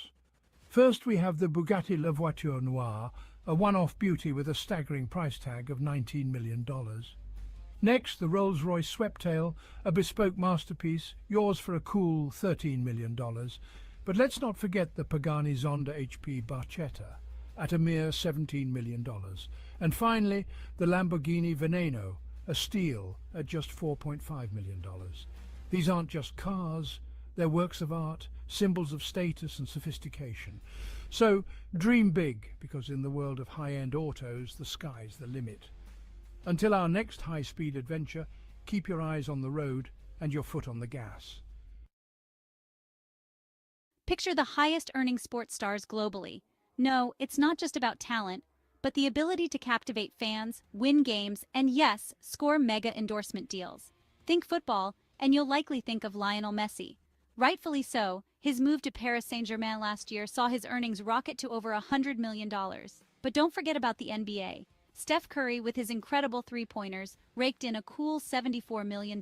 First we have the Bugatti La Voiture Noire, a one-off beauty with a staggering price tag of $19 million. Next, the Rolls-Royce Sweptail, a bespoke masterpiece, yours for a cool $13 million. But let's not forget the Pagani Zonda HP Barchetta, at a mere $17 million. And finally, the Lamborghini Veneno, a steal at just $4.5 million. These aren't just cars, they're works of art, symbols of status and sophistication. So dream big, because in the world of high-end autos, the sky's the limit. Until our next high-speed adventure, keep your eyes on the road and your foot on the gas. Picture the highest-earning sports stars globally. No, it's not just about talent, but the ability to captivate fans, win games, and yes, score mega endorsement deals. Think football, and you'll likely think of Lionel Messi. Rightfully so, his move to Paris Saint-Germain last year saw his earnings rocket to over $100 million. But don't forget about the NBA. Steph Curry, with his incredible three-pointers, raked in a cool $74 million.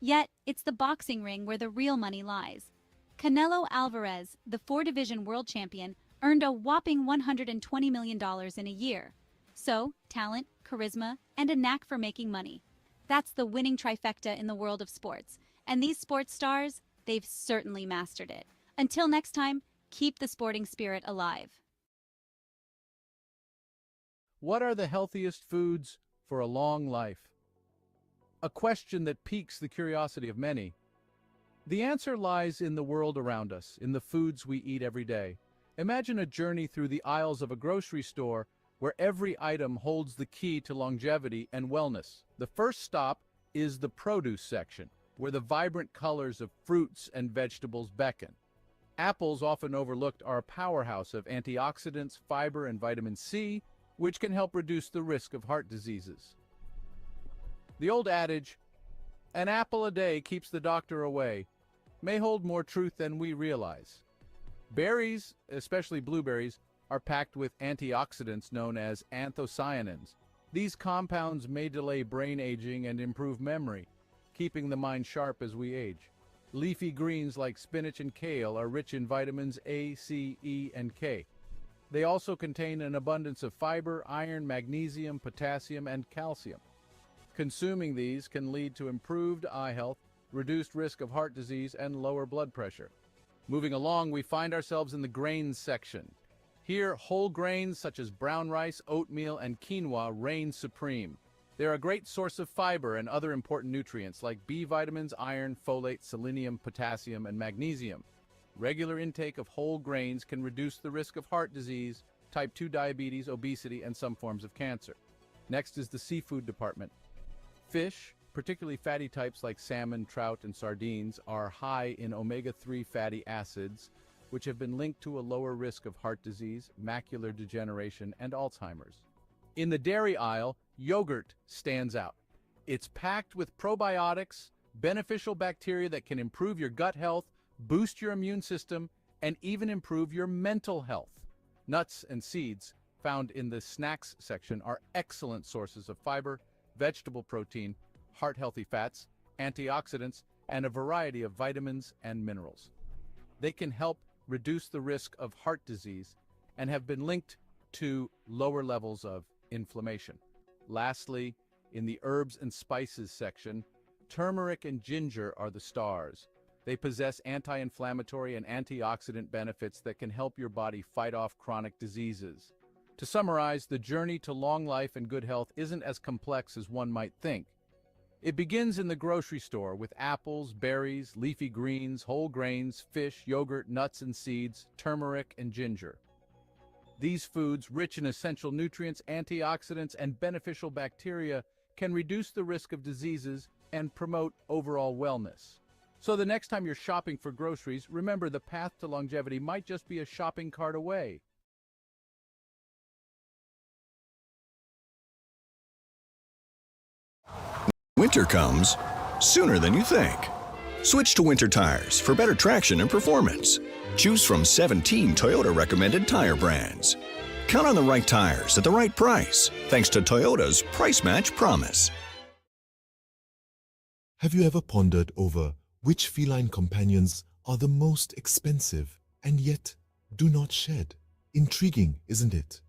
Yet, it's the boxing ring where the real money lies. Canelo Alvarez, the four-division world champion, earned a whopping $120 million in a year. So, talent, charisma, and a knack for making money. That's the winning trifecta in the world of sports. And these sports stars, they've certainly mastered it. Until next time, keep the sporting spirit alive. What are the healthiest foods for a long life? A question that piques the curiosity of many. The answer lies in the world around us, in the foods we eat every day. Imagine a journey through the aisles of a grocery store where every item holds the key to longevity and wellness. The first stop is the produce section, where the vibrant colors of fruits and vegetables beckon. Apples, often overlooked, are a powerhouse of antioxidants, fiber, and vitamin C, which can help reduce the risk of heart diseases. The old adage, "An apple a day keeps the doctor away," may hold more truth than we realize. Berries, especially blueberries, are packed with antioxidants known as anthocyanins. These compounds may delay brain aging and improve memory, keeping the mind sharp as we age. Leafy greens like spinach and kale are rich in vitamins A, C, E, and K. They also contain an abundance of fiber, iron, magnesium, potassium, and calcium. Consuming these can lead to improved eye health, reduced risk of heart disease, and lower blood pressure. Moving along, we find ourselves in the grains section. Here, whole grains such as brown rice, oatmeal, and quinoa reign supreme. They're a great source of fiber and other important nutrients like B vitamins, iron, folate, selenium, potassium, and magnesium. Regular intake of whole grains can reduce the risk of heart disease, type 2 diabetes, obesity, and some forms of cancer. Next is the seafood department. Fish, particularly fatty types like salmon, trout, and sardines, are high in omega-3 fatty acids, which have been linked to a lower risk of heart disease, macular degeneration, and Alzheimer's. In the dairy aisle, yogurt stands out. It's packed with probiotics, beneficial bacteria that can improve your gut health, boost your immune system, and even improve your mental health. Nuts and seeds, found in the snacks section, are excellent sources of fiber, vegetable protein, heart-healthy fats, antioxidants, and a variety of vitamins and minerals. They can help reduce the risk of heart disease and have been linked to lower levels of inflammation. Lastly, in the herbs and spices section, turmeric and ginger are the stars. They possess anti-inflammatory and antioxidant benefits that can help your body fight off chronic diseases. To summarize, the journey to long life and good health isn't as complex as one might think. It begins in the grocery store with apples, berries, leafy greens, whole grains, fish, yogurt, nuts and seeds, turmeric, and ginger. These foods, rich in essential nutrients, antioxidants, and beneficial bacteria, can reduce the risk of diseases and promote overall wellness. So the next time you're shopping for groceries, remember the path to longevity might just be a shopping cart away. Winter comes sooner than you think. Switch to Winter tires for better traction and performance. Choose from 17 Toyota recommended tire brands. Count on the right tires at the right price, thanks to Toyota's Price Match Promise. Have you ever pondered over which feline companions are the most expensive and yet do not shed? Intriguing, isn't it?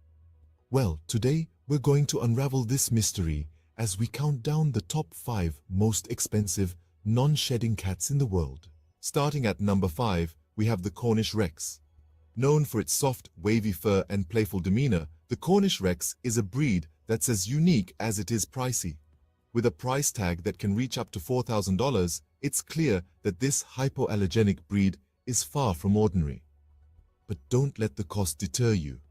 Well, today we're going to unravel this mystery as we count down the top 5 most expensive non-shedding cats in the world. Starting at number 5, we have the Cornish Rex. Known for its soft, wavy fur and playful demeanor, the Cornish Rex is a breed that's as unique as it is pricey. With a price tag that can reach up to $4,000, it's clear that this hypoallergenic breed is far from ordinary. But don't let the cost deter you.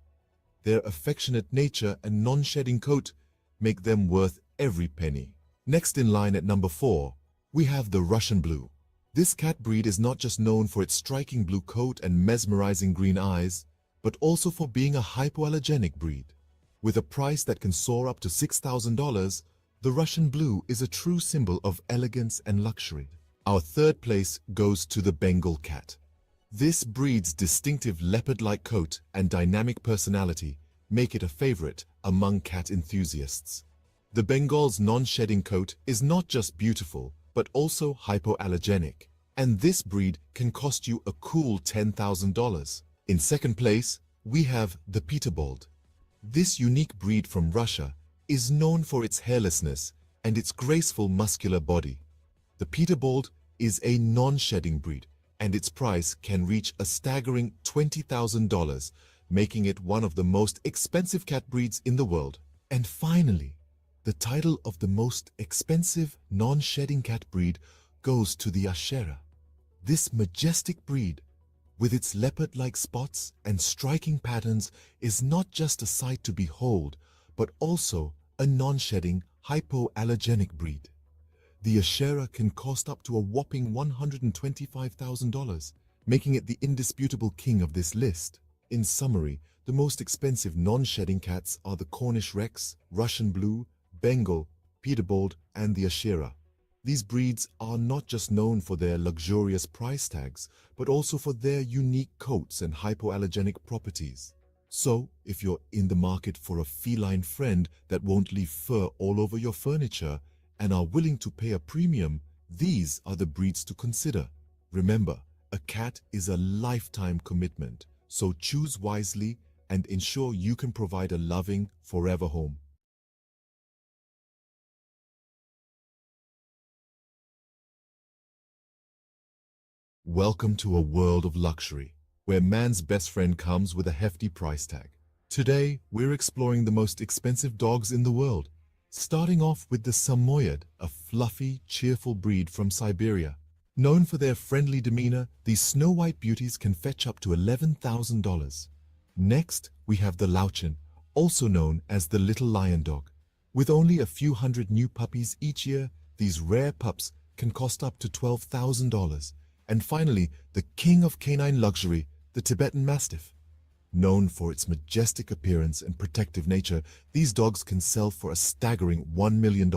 Their affectionate nature and non-shedding coat make them worth every penny. Next in line at number 4, we have the Russian Blue. This cat breed is not just known for its striking blue coat and mesmerizing green eyes, but also for being a hypoallergenic breed. With a price that can soar up to $6,000, the Russian Blue is a true symbol of elegance and luxury. Our third place goes to the Bengal cat. This breed's distinctive leopard-like coat and dynamic personality make it a favorite among cat enthusiasts. The Bengal's non-shedding coat is not just beautiful, but also hypoallergenic, and this breed can cost you a cool $10,000. In second place, we have the Peterbold. This unique breed from Russia is known for its hairlessness and its graceful muscular body. The Peterbold is a non-shedding breed, and its price can reach a staggering $20,000, making it one of the most expensive cat breeds in the world. And finally, the title of the most expensive non-shedding cat breed goes to the Ashera. This majestic breed, with its leopard-like spots and striking patterns, is not just a sight to behold, but also a non-shedding, hypoallergenic breed. The Ashera can cost up to a whopping $125,000, making it the indisputable king of this list. In summary, the most expensive non-shedding cats are the Cornish Rex, Russian Blue, Bengal, Peterbold, and the Ashera. These breeds are not just known for their luxurious price tags, but also for their unique coats and hypoallergenic properties. So, if you're in the market for a feline friend that won't leave fur all over your furniture and are willing to pay a premium, these are the breeds to consider. Remember, a cat is a lifetime commitment, so choose wisely and ensure you can provide a loving, forever home. Welcome to a world of luxury, where man's best friend comes with a hefty price tag. Today, we're exploring the most expensive dogs in the world, starting off with the Samoyed, a fluffy, cheerful breed from Siberia. Known for their friendly demeanor, these snow-white beauties can fetch up to $11,000. Next, we have the Lauchin, also known as the little lion dog. With only a few hundred new puppies each year, these rare pups can cost up to $12,000. And finally, the king of canine luxury, the Tibetan Mastiff. Known for its majestic appearance and protective nature, these dogs can sell for a staggering $1 million.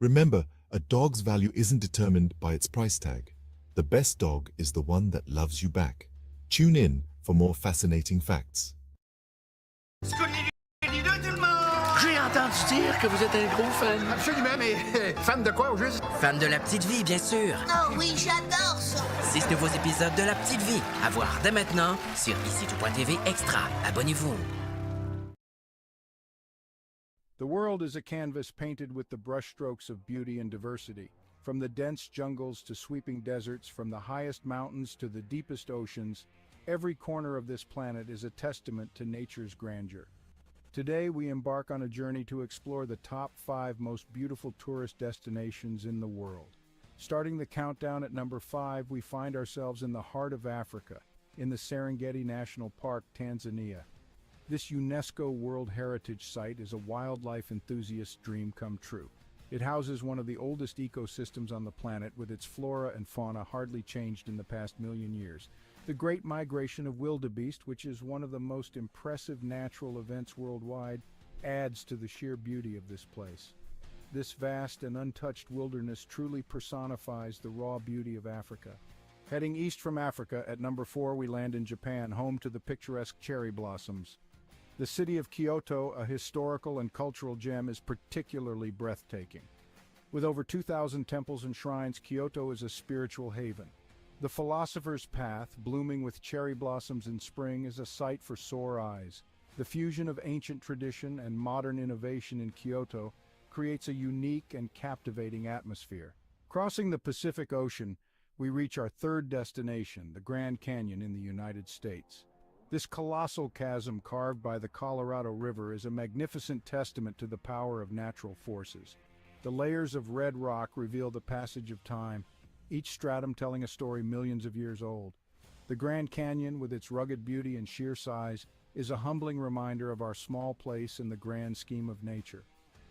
Remember, a dog's value isn't determined by its price tag. The best dog is the one that loves you back. Tune in for more fascinating facts. J'ai entendu dire que vous êtes un gros fan. Absolument, mais fan de quoi au juste? Fan de La Petite Vie, bien sûr. Oh oui, j'adore ça. 6 nouveaux épisodes de La Petite Vie. À voir dès maintenant sur ici.tv Extra. Abonnez-vous. The world is a canvas painted with the brushstrokes of beauty and diversity. From the dense jungles to sweeping deserts, from the highest mountains to the deepest oceans, every corner of this planet is a testament to nature's grandeur. Today, we embark on a journey to explore the top 5 most beautiful tourist destinations in the world. Starting the countdown at number 5, we find ourselves in the heart of Africa, in the Serengeti National Park, Tanzania. This UNESCO World Heritage Site is a wildlife enthusiast's dream come true. It houses one of the oldest ecosystems on the planet, with its flora and fauna hardly changed in the past million years. The Great Migration of Wildebeest, which is one of the most impressive natural events worldwide, adds to the sheer beauty of this place. This vast and untouched wilderness truly personifies the raw beauty of Africa. Heading east from Africa, at number 4 we land in Japan, home to the picturesque cherry blossoms. The city of Kyoto, a historical and cultural gem, is particularly breathtaking. With over 2,000 temples and shrines, Kyoto is a spiritual haven. The Philosopher's Path, blooming with cherry blossoms in spring, is a sight for sore eyes. The fusion of ancient tradition and modern innovation in Kyoto creates a unique and captivating atmosphere. Crossing the Pacific Ocean, we reach our third destination, the Grand Canyon in the United States. This colossal chasm carved by the Colorado River is a magnificent testament to the power of natural forces. The layers of red rock reveal the passage of time, each stratum telling a story millions of years old. The Grand Canyon, with its rugged beauty and sheer size, is a humbling reminder of our small place in the grand scheme of nature.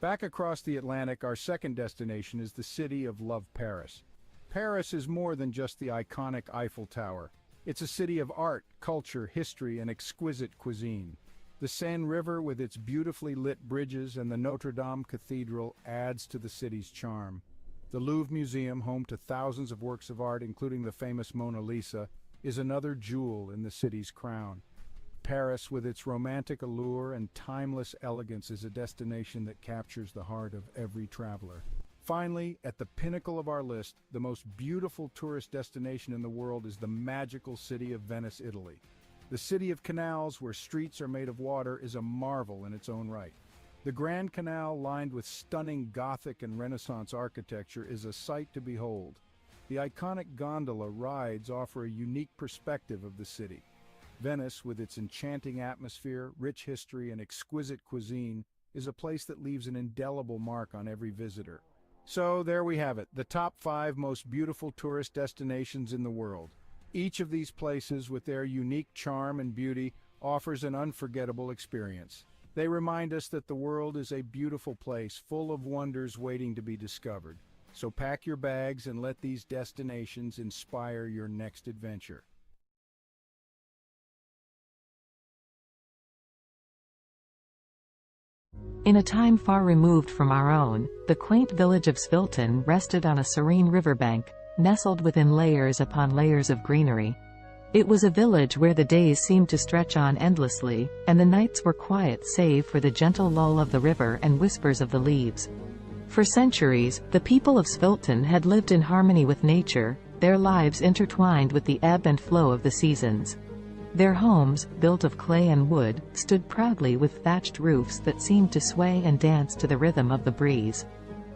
Back across the Atlantic, our second destination is the city of love, Paris. Paris is more than just the iconic Eiffel Tower. It's a city of art, culture, history, and exquisite cuisine. The Seine River, with its beautifully lit bridges, and the Notre Dame Cathedral adds to the city's charm. The Louvre Museum, home to thousands of works of art, including the famous Mona Lisa, is another jewel in the city's crown. Paris, with its romantic allure and timeless elegance, is a destination that captures the heart of every traveler. Finally, at the pinnacle of our list, the most beautiful tourist destination in the world is the magical city of Venice, Italy. The city of canals, where streets are made of water, is a marvel in its own right. The Grand Canal, lined with stunning Gothic and Renaissance architecture, is a sight to behold. The iconic gondola rides offer a unique perspective of the city. Venice, with its enchanting atmosphere, rich history, and exquisite cuisine, is a place that leaves an indelible mark on every visitor. So there we have it, the top 5 most beautiful tourist destinations in the world. Each of these places, with their unique charm and beauty, offers an unforgettable experience. They remind us that the world is a beautiful place full of wonders waiting to be discovered. So pack your bags and let these destinations inspire your next adventure. In a time far removed from our own, the quaint village of Svilton rested on a serene riverbank, nestled within layers upon layers of greenery. It was a village where the days seemed to stretch on endlessly, and the nights were quiet save for the gentle lull of the river and whispers of the leaves. For centuries, the people of Svilton had lived in harmony with nature, their lives intertwined with the ebb and flow of the seasons. Their homes, built of clay and wood, stood proudly with thatched roofs that seemed to sway and dance to the rhythm of the breeze.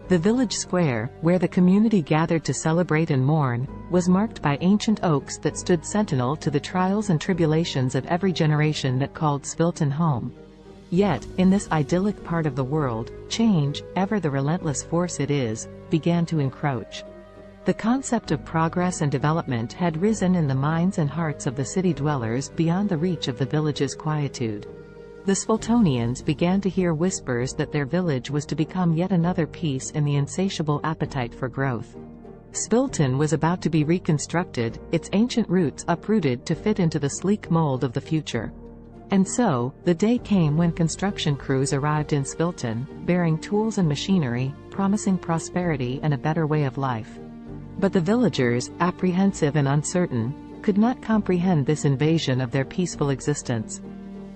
The village square, where the community gathered to celebrate and mourn, was marked by ancient oaks that stood sentinel to the trials and tribulations of every generation that called Svilton home. Yet, in this idyllic part of the world, change, ever the relentless force it is, began to encroach. The concept of progress and development had risen in the minds and hearts of the city dwellers beyond the reach of the village's quietude. The Sviltonians began to hear whispers that their village was to become yet another piece in the insatiable appetite for growth. Svilton was about to be reconstructed, its ancient roots uprooted to fit into the sleek mold of the future. And so, the day came when construction crews arrived in Svilton, bearing tools and machinery, promising prosperity and a better way of life. But the villagers, apprehensive and uncertain, could not comprehend this invasion of their peaceful existence.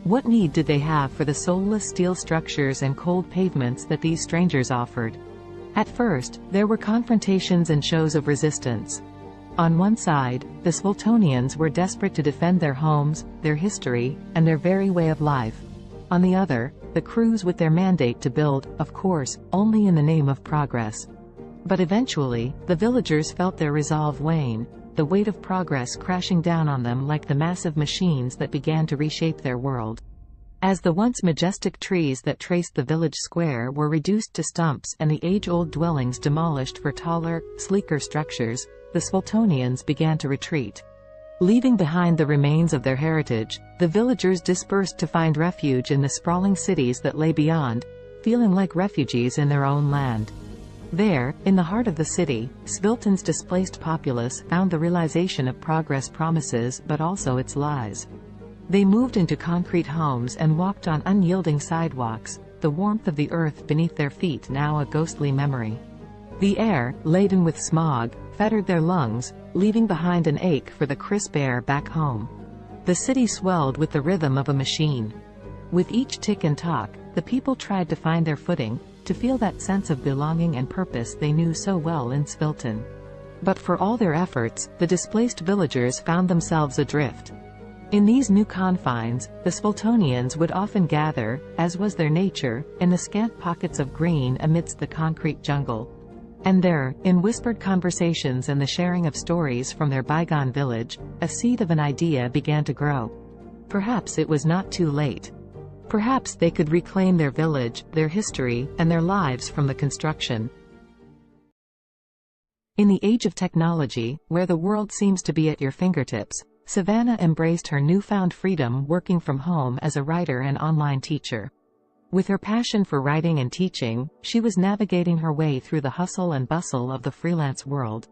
What need did they have for the soulless steel structures and cold pavements that these strangers offered? At first, there were confrontations and shows of resistance. On one side, the Sviltonians were desperate to defend their homes, their history, and their very way of life. On the other, the crews with their mandate to build, of course, only in the name of progress. But eventually, the villagers felt their resolve wane, the weight of progress crashing down on them like the massive machines that began to reshape their world. As the once majestic trees that traced the village square were reduced to stumps and the age-old dwellings demolished for taller, sleeker structures, the Sviltonians began to retreat. Leaving behind the remains of their heritage, the villagers dispersed to find refuge in the sprawling cities that lay beyond, feeling like refugees in their own land. There, in the heart of the city, Svilton's displaced populace found the realization of progress promises but also its lies. They moved into concrete homes and walked on unyielding sidewalks, the warmth of the earth beneath their feet now a ghostly memory. The air, laden with smog, fettered their lungs, leaving behind an ache for the crisp air back home. The city swelled with the rhythm of a machine. With each tick and tock, the people tried to find their footing, to feel that sense of belonging and purpose they knew so well in Svilton. But for all their efforts, the displaced villagers found themselves adrift. In these new confines, the Sviltonians would often gather, as was their nature, in the scant pockets of green amidst the concrete jungle. And there, in whispered conversations and the sharing of stories from their bygone village, a seed of an idea began to grow. Perhaps it was not too late. Perhaps they could reclaim their village, their history, and their lives from the construction. In the age of technology, where the world seems to be at your fingertips, Savannah embraced her newfound freedom working from home as a writer and online teacher. With her passion for writing and teaching, she was navigating her way through the hustle and bustle of the freelance world.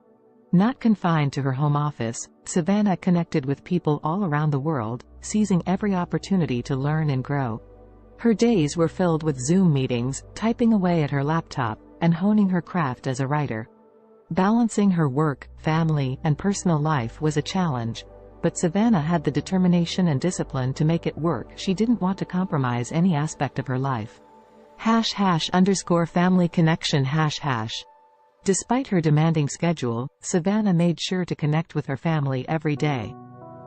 Not confined to her home office, Savannah connected with people all around the world, seizing every opportunity to learn and grow. Her days were filled with Zoom meetings, typing away at her laptop, and honing her craft as a writer. Balancing her work, family, and personal life was a challenge, but Savannah had the determination and discipline to make it work. She didn't want to compromise any aspect of her life. #family connection #. Despite her demanding schedule, Savannah made sure to connect with her family every day.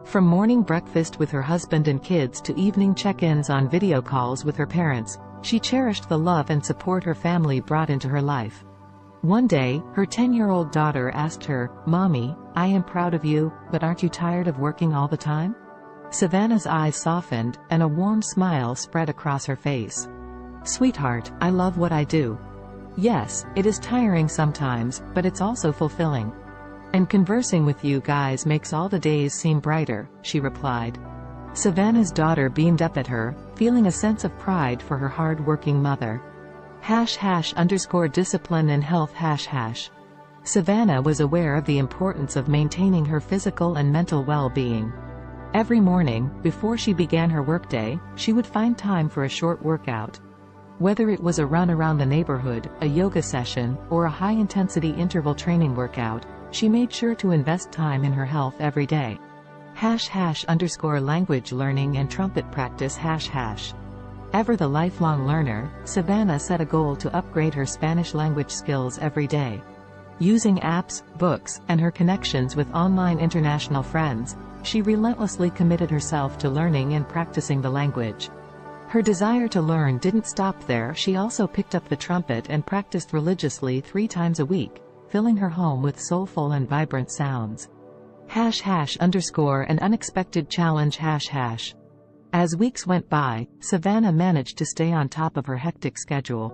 From morning breakfast with her husband and kids to evening check-ins on video calls with her parents, she cherished the love and support her family brought into her life. One day, her 10-year-old daughter asked her, "Mommy, I am proud of you, but aren't you tired of working all the time?" Savannah's eyes softened, and a warm smile spread across her face. "Sweetheart, I love what I do. Yes, it is tiring sometimes, but it's also fulfilling. And conversing with you guys makes all the days seem brighter," she replied. Savannah's daughter beamed up at her, feeling a sense of pride for her hard-working mother. #discipline and health #. Savannah was aware of the importance of maintaining her physical and mental well-being. Every morning, before she began her workday, she would find time for a short workout. Whether it was a run around the neighborhood, a yoga session, or a high-intensity interval training workout, she made sure to invest time in her health every day. #language learning and trumpet practice #. Ever the lifelong learner, Savannah set a goal to upgrade her Spanish language skills every day. Using apps, books, and her connections with online international friends, she relentlessly committed herself to learning and practicing the language. Her desire to learn didn't stop there. She also picked up the trumpet and practiced religiously 3 times a week, filling her home with soulful and vibrant sounds. #an unexpected challenge #. As weeks went by, Savannah managed to stay on top of her hectic schedule.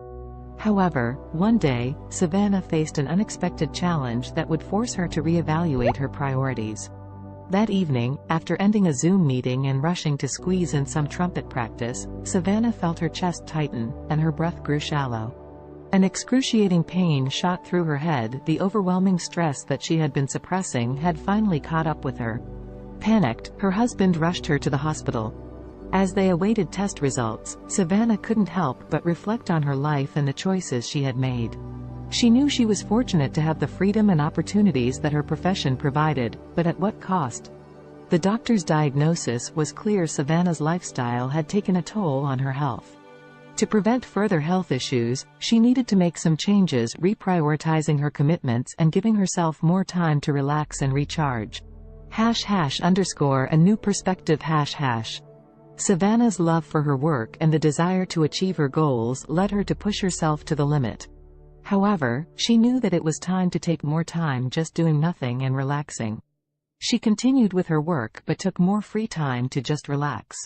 However, one day, Savannah faced an unexpected challenge that would force her to reevaluate her priorities. That evening, after ending a Zoom meeting and rushing to squeeze in some trumpet practice, Savannah felt her chest tighten, and her breath grew shallow. An excruciating pain shot through her head. The overwhelming stress that she had been suppressing had finally caught up with her. Panicked, her husband rushed her to the hospital. As they awaited test results, Savannah couldn't help but reflect on her life and the choices she had made. She knew she was fortunate to have the freedom and opportunities that her profession provided, but at what cost? The doctor's diagnosis was clear: Savannah's lifestyle had taken a toll on her health. To prevent further health issues, she needed to make some changes, reprioritizing her commitments and giving herself more time to relax and recharge. #a new perspective #. Savannah's love for her work and the desire to achieve her goals led her to push herself to the limit. However, she knew that it was time to take more time just doing nothing and relaxing. She continued with her work but took more free time to just relax.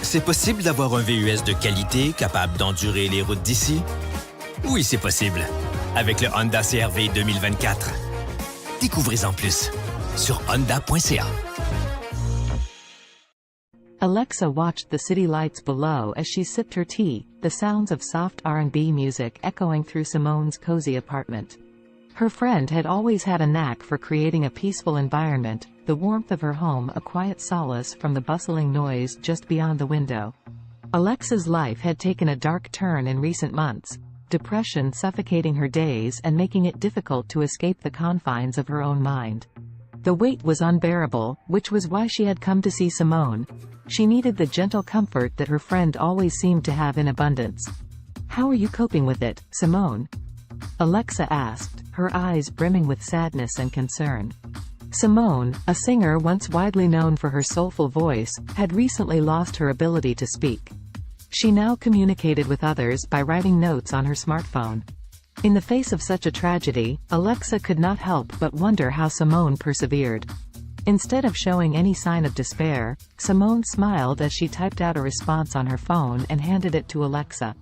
C'est possible d'avoir un VUS de qualité capable d'endurer les routes d'ici? Oui, c'est possible. Avec le Honda CR-V 2024. Découvrez-en plus sur honda.ca. Alexa watched the city lights below as she sipped her tea, the sounds of soft R&B music echoing through Simone's cozy apartment. Her friend had always had a knack for creating a peaceful environment, the warmth of her home a quiet solace from the bustling noise just beyond the window. Alexa's life had taken a dark turn in recent months, depression suffocating her days and making it difficult to escape the confines of her own mind. The weight was unbearable, which was why she had come to see Simone. She needed the gentle comfort that her friend always seemed to have in abundance. "How are you coping with it, Simone?" Alexa asked, her eyes brimming with sadness and concern. Simone, a singer once widely known for her soulful voice, had recently lost her ability to speak. She now communicated with others by writing notes on her smartphone. In the face of such a tragedy, Alexa could not help but wonder how Simone persevered. Instead of showing any sign of despair, Simone smiled as she typed out a response on her phone and handed it to Alexa.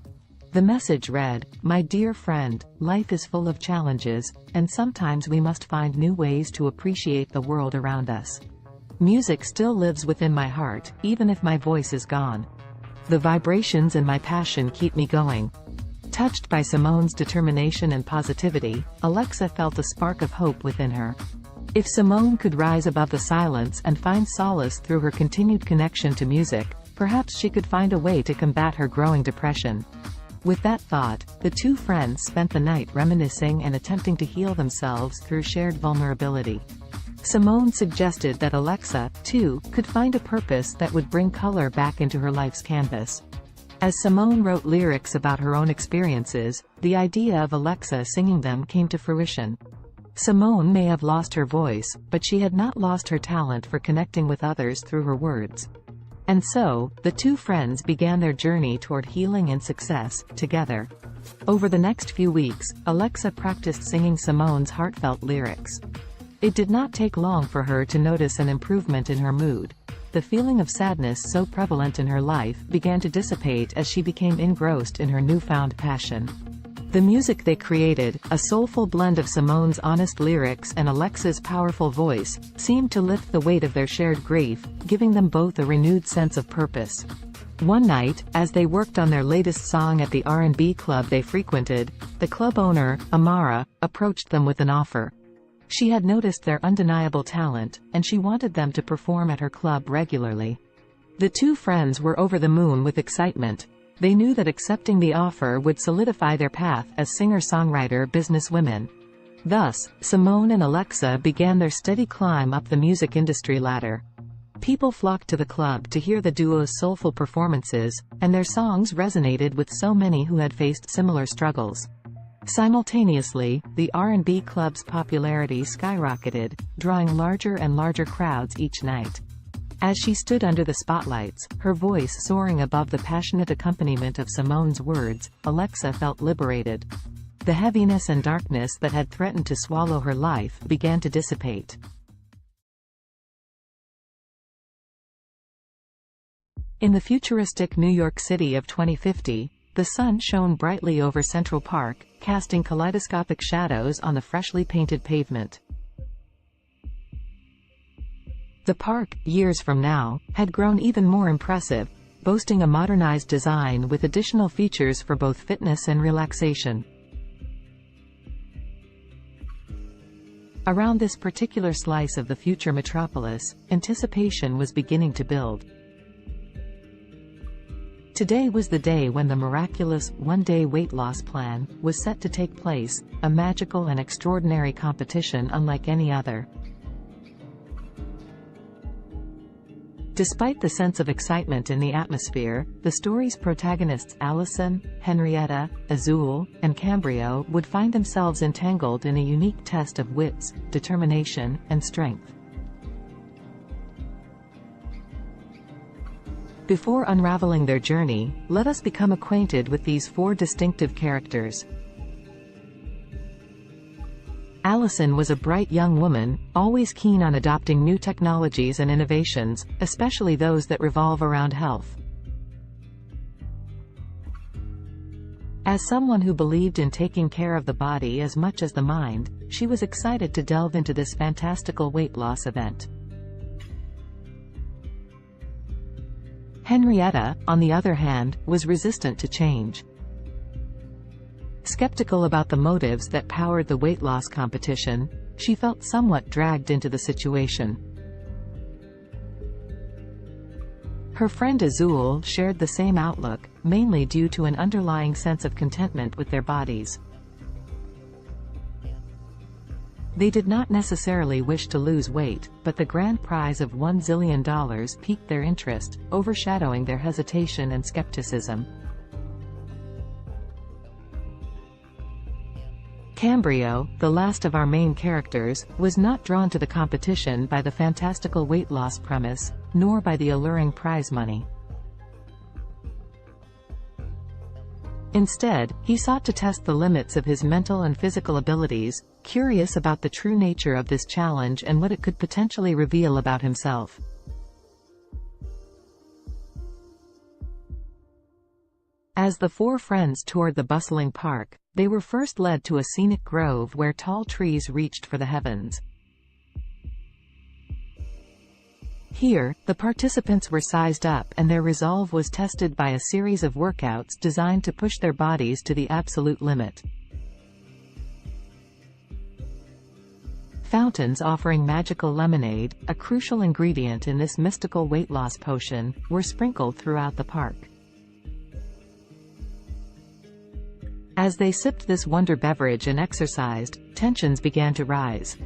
The message read, "My dear friend, life is full of challenges, and sometimes we must find new ways to appreciate the world around us. Music still lives within my heart, even if my voice is gone. The vibrations and my passion keep me going. Touched by Simone's determination and positivity, Alexa felt a spark of hope within her. If Simone could rise above the silence and find solace through her continued connection to music, perhaps she could find a way to combat her growing depression. With that thought, the two friends spent the night reminiscing and attempting to heal themselves through shared vulnerability. Simone suggested that Alexa, too, could find a purpose that would bring color back into her life's canvas. As Simone wrote lyrics about her own experiences, the idea of Alexa singing them came to fruition. Simone may have lost her voice, but she had not lost her talent for connecting with others through her words. And so, the two friends began their journey toward healing and success, together. Over the next few weeks, Alexa practiced singing Simone's heartfelt lyrics. It did not take long for her to notice an improvement in her mood. The feeling of sadness so prevalent in her life began to dissipate as she became engrossed in her newfound passion. The music they created, a soulful blend of Simone's honest lyrics and Alexa's powerful voice, seemed to lift the weight of their shared grief, giving them both a renewed sense of purpose. One night, as they worked on their latest song at the R&B club they frequented, the club owner, Amara, approached them with an offer. She had noticed their undeniable talent, and she wanted them to perform at her club regularly. The two friends were over the moon with excitement. They knew that accepting the offer would solidify their path as singer-songwriter businesswomen. Thus, Simone and Alexa began their steady climb up the music industry ladder. People flocked to the club to hear the duo's soulful performances, and their songs resonated with so many who had faced similar struggles. Simultaneously, the R&B club's popularity skyrocketed, drawing larger and larger crowds each night. As she stood under the spotlights, her voice soaring above the passionate accompaniment of Simone's words, Alexa felt liberated. The heaviness and darkness that had threatened to swallow her life began to dissipate. In the futuristic New York City of 2050, the sun shone brightly over Central Park, casting kaleidoscopic shadows on the freshly painted pavement. The park, years from now, had grown even more impressive, boasting a modernized design with additional features for both fitness and relaxation. Around this particular slice of the future metropolis, anticipation was beginning to build. Today was the day when the miraculous one-day weight loss plan was set to take place, a magical and extraordinary competition unlike any other. Despite the sense of excitement in the atmosphere, the story's protagonists Allison, Henrietta, Azul, and Cambrio would find themselves entangled in a unique test of wits, determination, and strength. Before unraveling their journey, let us become acquainted with these four distinctive characters. Allison was a bright young woman, always keen on adopting new technologies and innovations, especially those that revolve around health. As someone who believed in taking care of the body as much as the mind, she was excited to delve into this fantastical weight loss event. Henrietta, on the other hand, was resistant to change. Skeptical about the motives that powered the weight loss competition, she felt somewhat dragged into the situation. Her friend Azul shared the same outlook, mainly due to an underlying sense of contentment with their bodies. They did not necessarily wish to lose weight, but the grand prize of $1 zillion piqued their interest, overshadowing their hesitation and skepticism. Cambrio, the last of our main characters, was not drawn to the competition by the fantastical weight loss premise, nor by the alluring prize money. Instead, he sought to test the limits of his mental and physical abilities, curious about the true nature of this challenge and what it could potentially reveal about himself. As the four friends toured the bustling park, they were first led to a scenic grove where tall trees reached for the heavens. Here, the participants were sized up and their resolve was tested by a series of workouts designed to push their bodies to the absolute limit. Fountains offering magical lemonade, a crucial ingredient in this mystical weight loss potion, were sprinkled throughout the park. As they sipped this wonder beverage and exercised, tensions began to rise.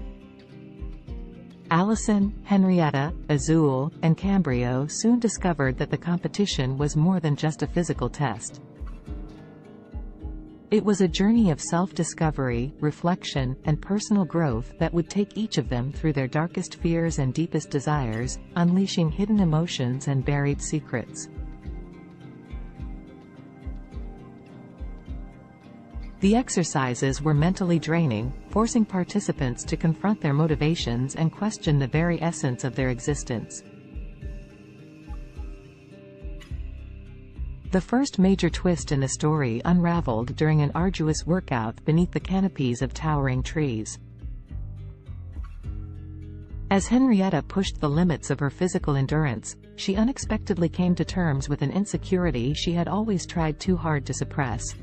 Allison, Henrietta, Azul, and Cambrio soon discovered that the competition was more than just a physical test. It was a journey of self-discovery, reflection, and personal growth that would take each of them through their darkest fears and deepest desires, unleashing hidden emotions and buried secrets. The exercises were mentally draining, forcing participants to confront their motivations and question the very essence of their existence. The first major twist in the story unraveled during an arduous workout beneath the canopies of towering trees. As Henrietta pushed the limits of her physical endurance, she unexpectedly came to terms with an insecurity she had always tried too hard to suppress.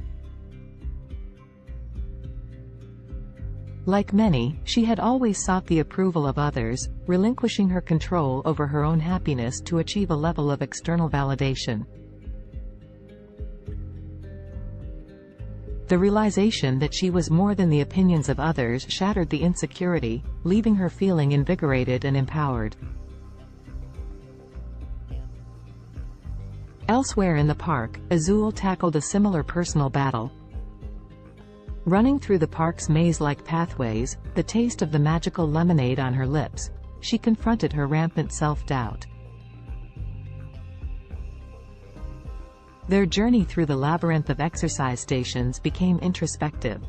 Like many, she had always sought the approval of others, relinquishing her control over her own happiness to achieve a level of external validation. The realization that she was more than the opinions of others shattered the insecurity, leaving her feeling invigorated and empowered. Elsewhere in the park, Azul tackled a similar personal battle. Running through the park's maze-like pathways, the taste of the magical lemonade on her lips, she confronted her rampant self-doubt. Their journey through the labyrinth of exercise stations became introspective.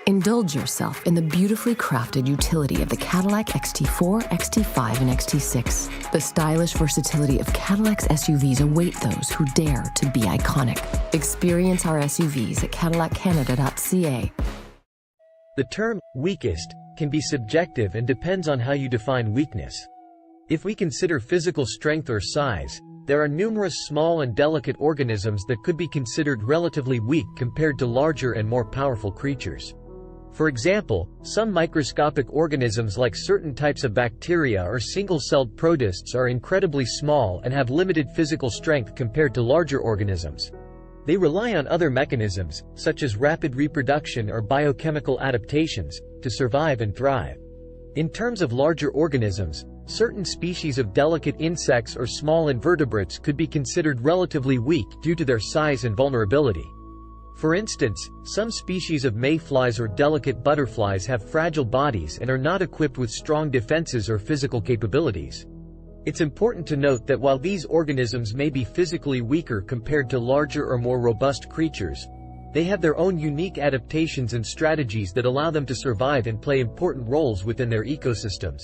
Indulge yourself in the beautifully crafted utility of the Cadillac XT4, XT5, and XT6. The stylish versatility of Cadillac's SUVs await those who dare to be iconic. Experience our SUVs at cadillaccanada.ca. The term weakest can be subjective and depends on how you define weakness. If we consider physical strength or size, there are numerous small and delicate organisms that could be considered relatively weak compared to larger and more powerful creatures. For example, some microscopic organisms like certain types of bacteria or single-celled protists are incredibly small and have limited physical strength compared to larger organisms. They rely on other mechanisms, such as rapid reproduction or biochemical adaptations, to survive and thrive. In terms of larger organisms, certain species of delicate insects or small invertebrates could be considered relatively weak due to their size and vulnerability. For instance, some species of mayflies or delicate butterflies have fragile bodies and are not equipped with strong defenses or physical capabilities. It's important to note that while these organisms may be physically weaker compared to larger or more robust creatures, they have their own unique adaptations and strategies that allow them to survive and play important roles within their ecosystems.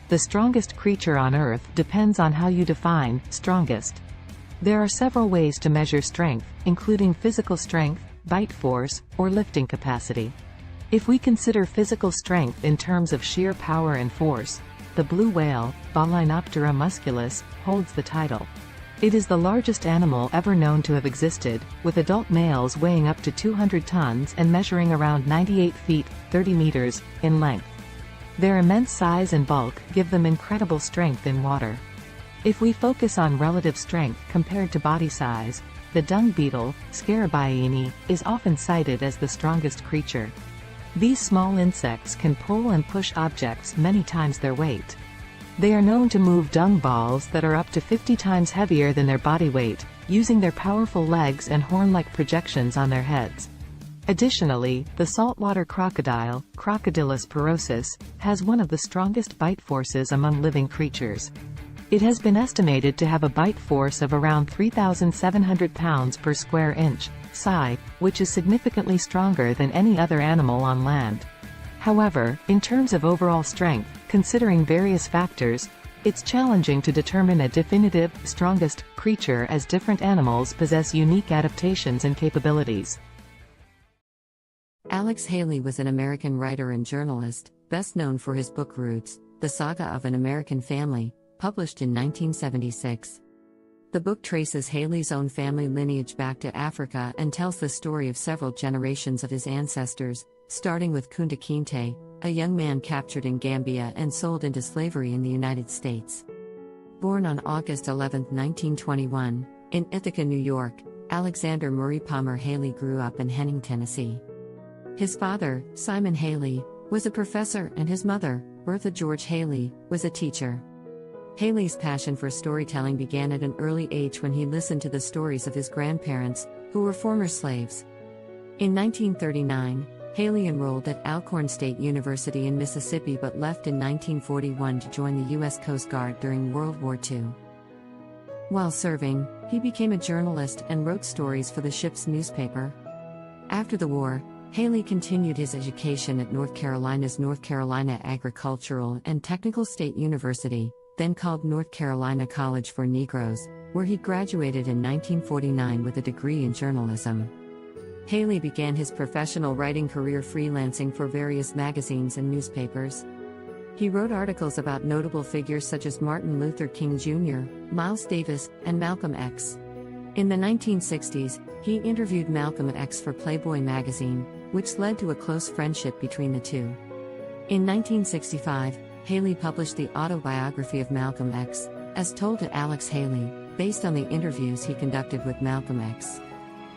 The strongest creature on Earth depends on how you define strongest. There are several ways to measure strength, including physical strength, bite force, or lifting capacity. If we consider physical strength in terms of sheer power and force, the blue whale, Balaenoptera musculus, holds the title. It is the largest animal ever known to have existed, with adult males weighing up to 200 tons and measuring around 98 feet, 30 meters, in length. Their immense size and bulk give them incredible strength in water. If we focus on relative strength compared to body size, the dung beetle, Scarabaeini, is often cited as the strongest creature. These small insects can pull and push objects many times their weight. They are known to move dung balls that are up to 50 times heavier than their body weight, using their powerful legs and horn-like projections on their heads. Additionally, the saltwater crocodile, Crocodylus porosus, has one of the strongest bite forces among living creatures. It has been estimated to have a bite force of around 3,700 pounds per square inch, psi, which is significantly stronger than any other animal on land. However, in terms of overall strength, considering various factors, it's challenging to determine a definitive, strongest creature, as different animals possess unique adaptations and capabilities. Alex Haley was an American writer and journalist, best known for his book Roots, The Saga of an American Family, published in 1976. The book traces Haley's own family lineage back to Africa and tells the story of several generations of his ancestors, starting with Kunta Kinte, a young man captured in Gambia and sold into slavery in the United States. Born on August 11, 1921, in Ithaca, New York, Alexander Murray Palmer Haley grew up in Henning, Tennessee. His father, Simon Haley, was a professor and his mother, Bertha George Haley, was a teacher. Haley's passion for storytelling began at an early age when he listened to the stories of his grandparents, who were former slaves. In 1939, Haley enrolled at Alcorn State University in Mississippi but left in 1941 to join the U.S. Coast Guard during World War II. While serving, he became a journalist and wrote stories for the ship's newspaper. After the war, Haley continued his education at North Carolina's North Carolina Agricultural and Technical State University, then called North Carolina College for Negroes, where he graduated in 1949 with a degree in journalism. Haley began his professional writing career freelancing for various magazines and newspapers. He wrote articles about notable figures such as Martin Luther King Jr., Miles Davis, and Malcolm X. In the 1960s, he interviewed Malcolm X for Playboy magazine, which led to a close friendship between the two. In 1965, Haley published the autobiography of Malcolm X, as told to Alex Haley, based on the interviews he conducted with Malcolm X.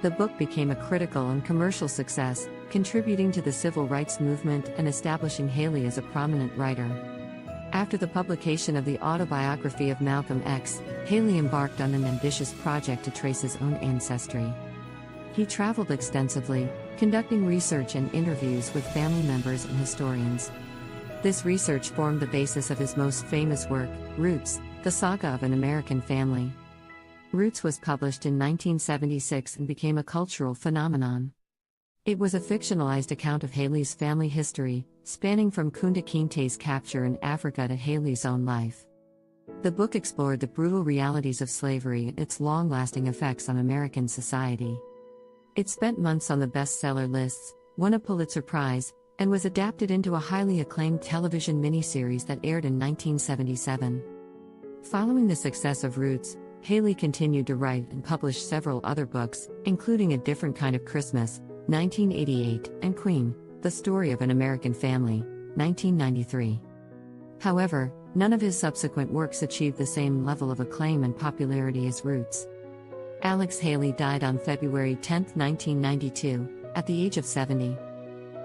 The book became a critical and commercial success, contributing to the civil rights movement and establishing Haley as a prominent writer. After the publication of the autobiography of Malcolm X, Haley embarked on an ambitious project to trace his own ancestry. He traveled extensively, conducting research and interviews with family members and historians. This research formed the basis of his most famous work, Roots, The Saga of an American Family. Roots was published in 1976 and became a cultural phenomenon. It was a fictionalized account of Haley's family history, spanning from Kunta Kinte's capture in Africa to Haley's own life. The book explored the brutal realities of slavery and its long-lasting effects on American society. It spent months on the bestseller lists, won a Pulitzer Prize, and was adapted into a highly acclaimed television miniseries that aired in 1977. Following the success of Roots, Haley continued to write and publish several other books, including A Different Kind of Christmas, 1988, and Queen, The Story of an American Family, 1993. However, none of his subsequent works achieved the same level of acclaim and popularity as Roots. Alex Haley died on February 10, 1992, at the age of 70.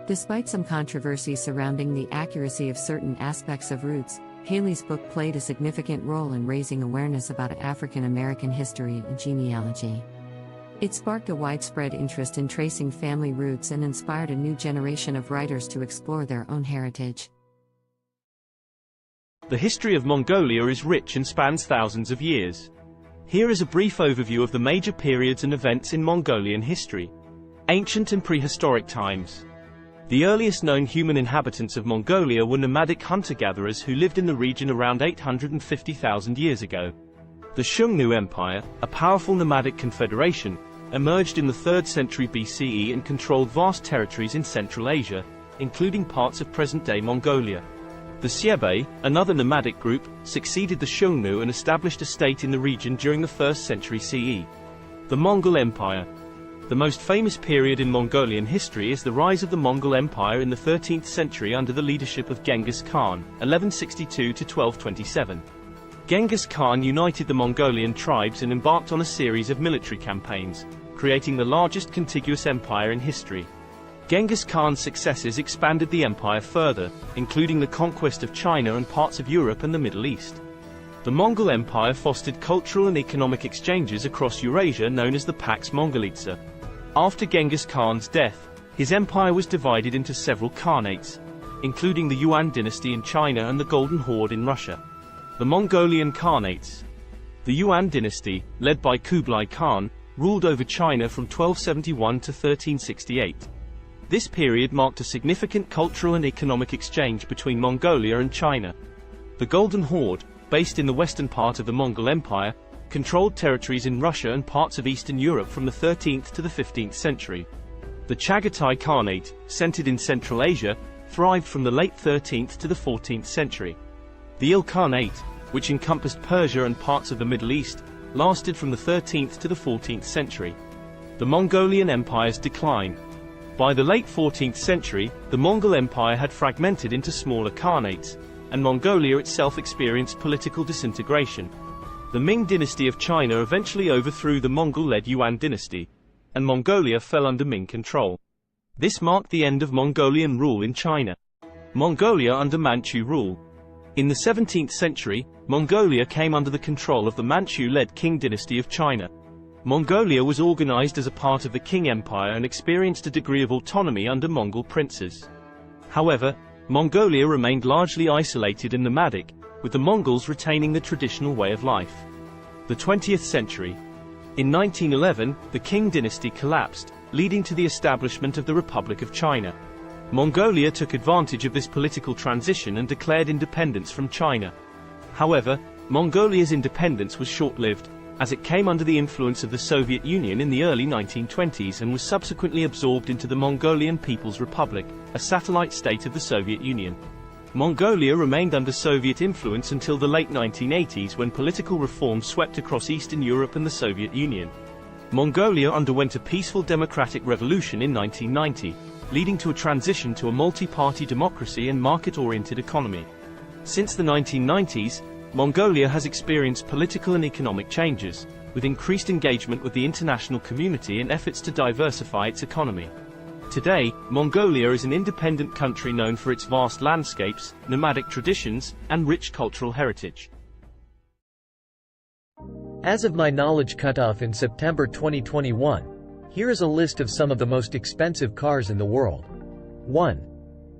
Despite some controversy surrounding the accuracy of certain aspects of Roots, Haley's book played a significant role in raising awareness about African American history and genealogy. It sparked a widespread interest in tracing family roots and inspired a new generation of writers to explore their own heritage. The history of Mongolia is rich and spans thousands of years. Here is a brief overview of the major periods and events in Mongolian history. Ancient and prehistoric times. The earliest known human inhabitants of Mongolia were nomadic hunter-gatherers who lived in the region around 850,000 years ago. The Xiongnu Empire, a powerful nomadic confederation, emerged in the 3rd century BCE and controlled vast territories in Central Asia, including parts of present-day Mongolia. The Xiebe, another nomadic group, succeeded the Xiongnu and established a state in the region during the 1st century CE. The Mongol Empire. The most famous period in Mongolian history is the rise of the Mongol Empire in the 13th century under the leadership of Genghis Khan, 1162 to 1227. Genghis Khan united the Mongolian tribes and embarked on a series of military campaigns, creating the largest contiguous empire in history. Genghis Khan's successes expanded the empire further, including the conquest of China and parts of Europe and the Middle East. The Mongol Empire fostered cultural and economic exchanges across Eurasia known as the Pax Mongolica. After Genghis Khan's death, his empire was divided into several khanates, including the Yuan dynasty in China and the Golden Horde in Russia. The Mongolian Khanates. The Yuan dynasty, led by Kublai Khan, ruled over China from 1271 to 1368. This period marked a significant cultural and economic exchange between Mongolia and China. The Golden Horde, based in the western part of the Mongol Empire, controlled territories in Russia and parts of Eastern Europe from the 13th to the 15th century. The Chagatai Khanate, centered in Central Asia, thrived from the late 13th to the 14th century. The Ilkhanate, which encompassed Persia and parts of the Middle East, lasted from the 13th to the 14th century. The Mongolian Empire's decline. By the late 14th century, the Mongol Empire had fragmented into smaller khanates, and Mongolia itself experienced political disintegration. The Ming dynasty of China eventually overthrew the Mongol-led Yuan dynasty, and Mongolia fell under Ming control. This marked the end of Mongolian rule in China. Mongolia under Manchu rule. In the 17th century, Mongolia came under the control of the Manchu-led Qing dynasty of China. Mongolia was organized as a part of the Qing Empire and experienced a degree of autonomy under Mongol princes. However, Mongolia remained largely isolated and nomadic, with the Mongols retaining the traditional way of life. The 20th century. In 1911, the Qing dynasty collapsed, leading to the establishment of the Republic of China. Mongolia took advantage of this political transition and declared independence from China. However, Mongolia's independence was short-lived, as it came under the influence of the Soviet Union in the early 1920s and was subsequently absorbed into the Mongolian People's Republic, a satellite state of the Soviet Union. Mongolia remained under Soviet influence until the late 1980s when political reforms swept across Eastern Europe and the Soviet Union. Mongolia underwent a peaceful democratic revolution in 1990, leading to a transition to a multi-party democracy and market-oriented economy. Since the 1990s, Mongolia has experienced political and economic changes, with increased engagement with the international community and efforts to diversify its economy. Today, Mongolia is an independent country known for its vast landscapes, nomadic traditions, and rich cultural heritage. As of my knowledge cutoff in September 2021, here is a list of some of the most expensive cars in the world. 1.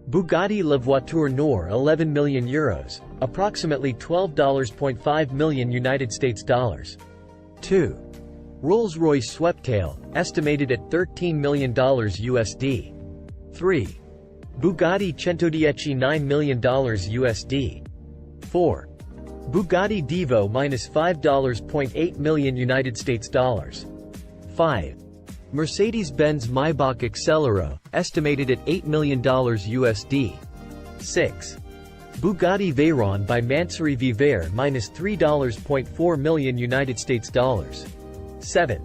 Bugatti La Voiture Noire 11 million euros, approximately $12.5 million United States dollars. 2. Rolls-Royce Sweptail, estimated at $13 million USD. 3. Bugatti Centodieci $9 million USD. 4. Bugatti Divo -$5.8 million United States dollars. 5. Mercedes-Benz Maybach Accelero, estimated at $8 million USD. 6. Bugatti Veyron by Mansouri Viver -$3.4 million United States dollars. 7.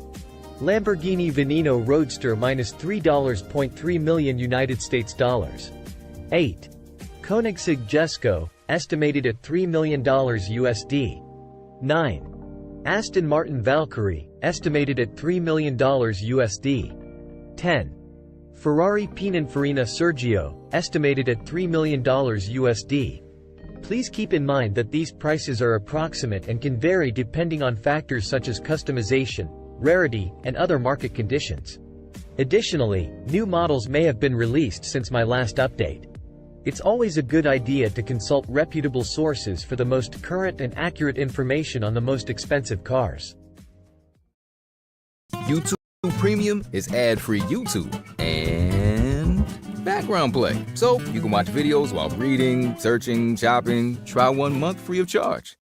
Lamborghini Veneno Roadster -$3.3 million United States dollars. 8. Koenigsegg Jesko, estimated at $3 million USD. 9. Aston Martin Valkyrie, estimated at $3 million USD. 10. Ferrari Pininfarina Sergio, estimated at $3 million USD. Please keep in mind that these prices are approximate and can vary depending on factors such as customization, rarity, and other market conditions. Additionally, new models may have been released since my last update. It's always a good idea to consult reputable sources for the most current and accurate information on the most expensive cars. YouTube Premium is ad-free YouTube and background play, so you can watch videos while reading, searching, shopping. Try 1 month free of charge.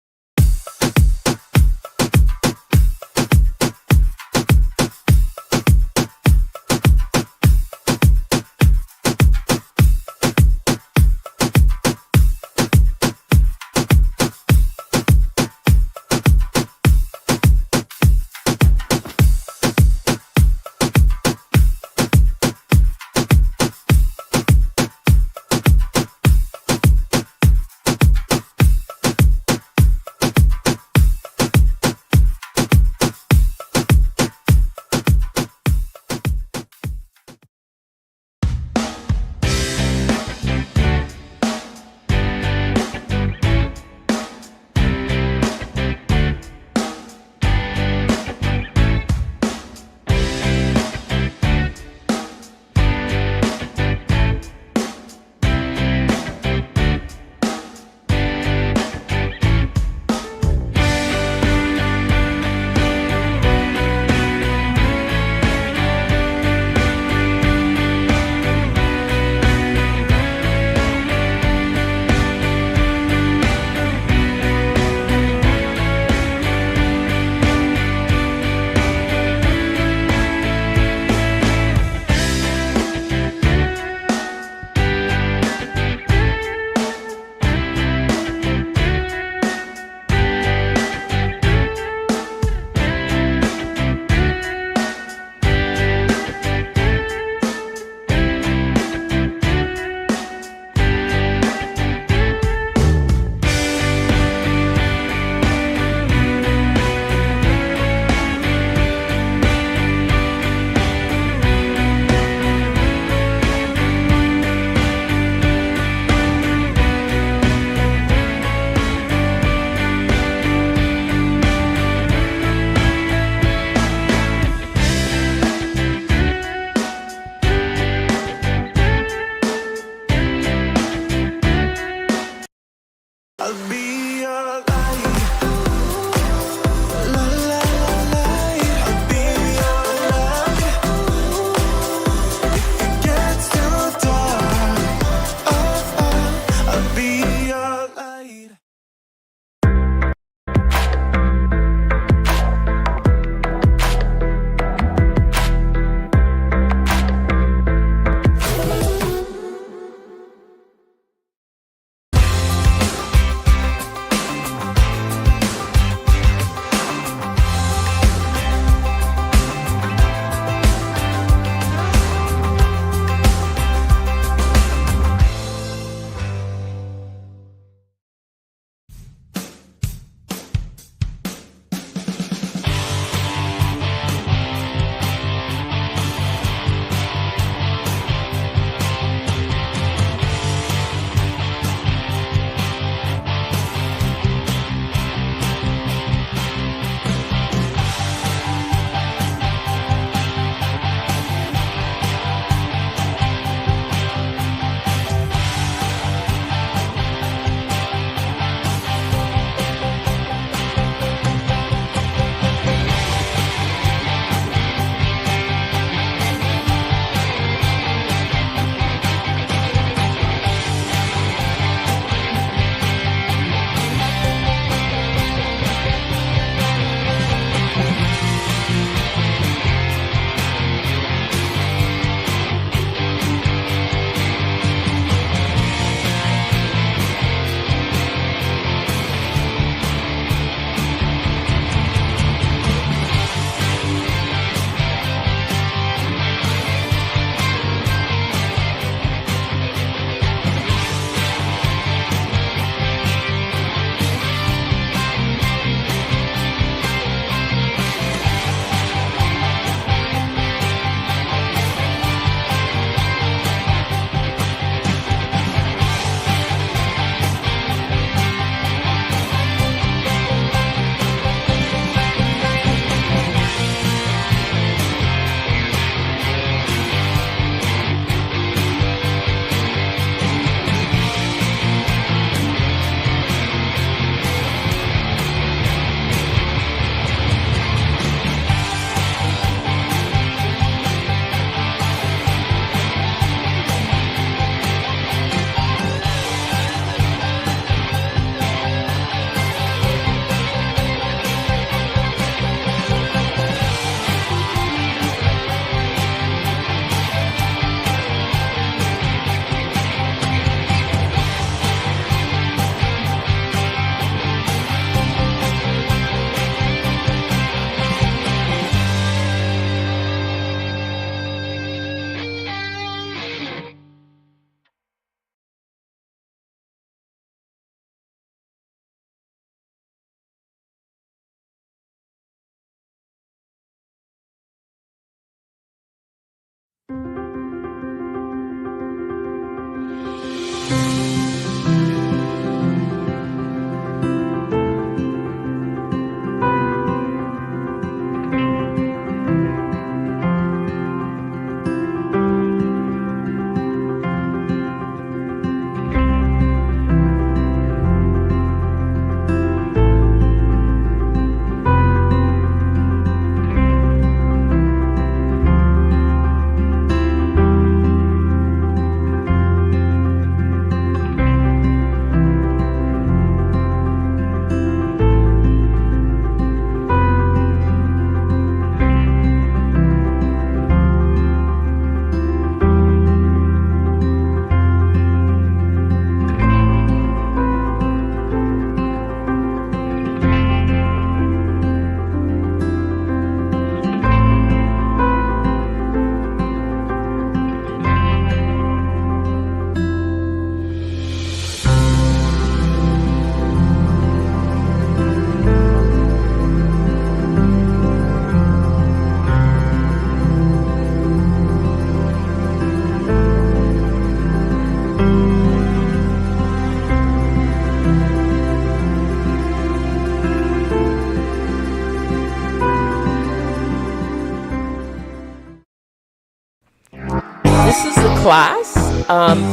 class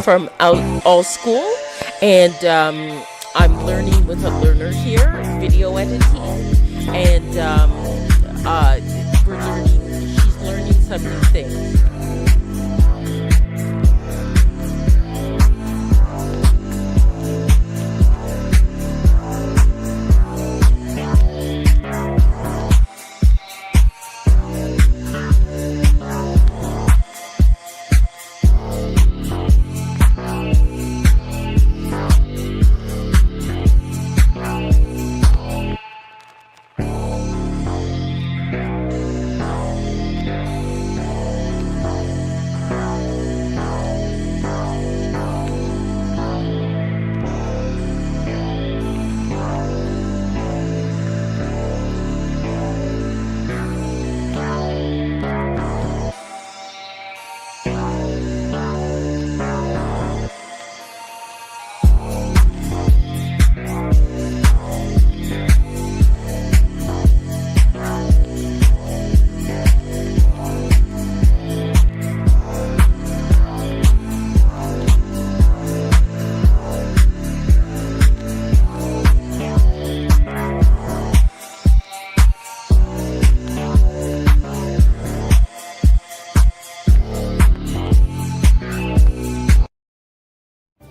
from all school, and I'm learning with a learner here, video editing, and she's learning some new things.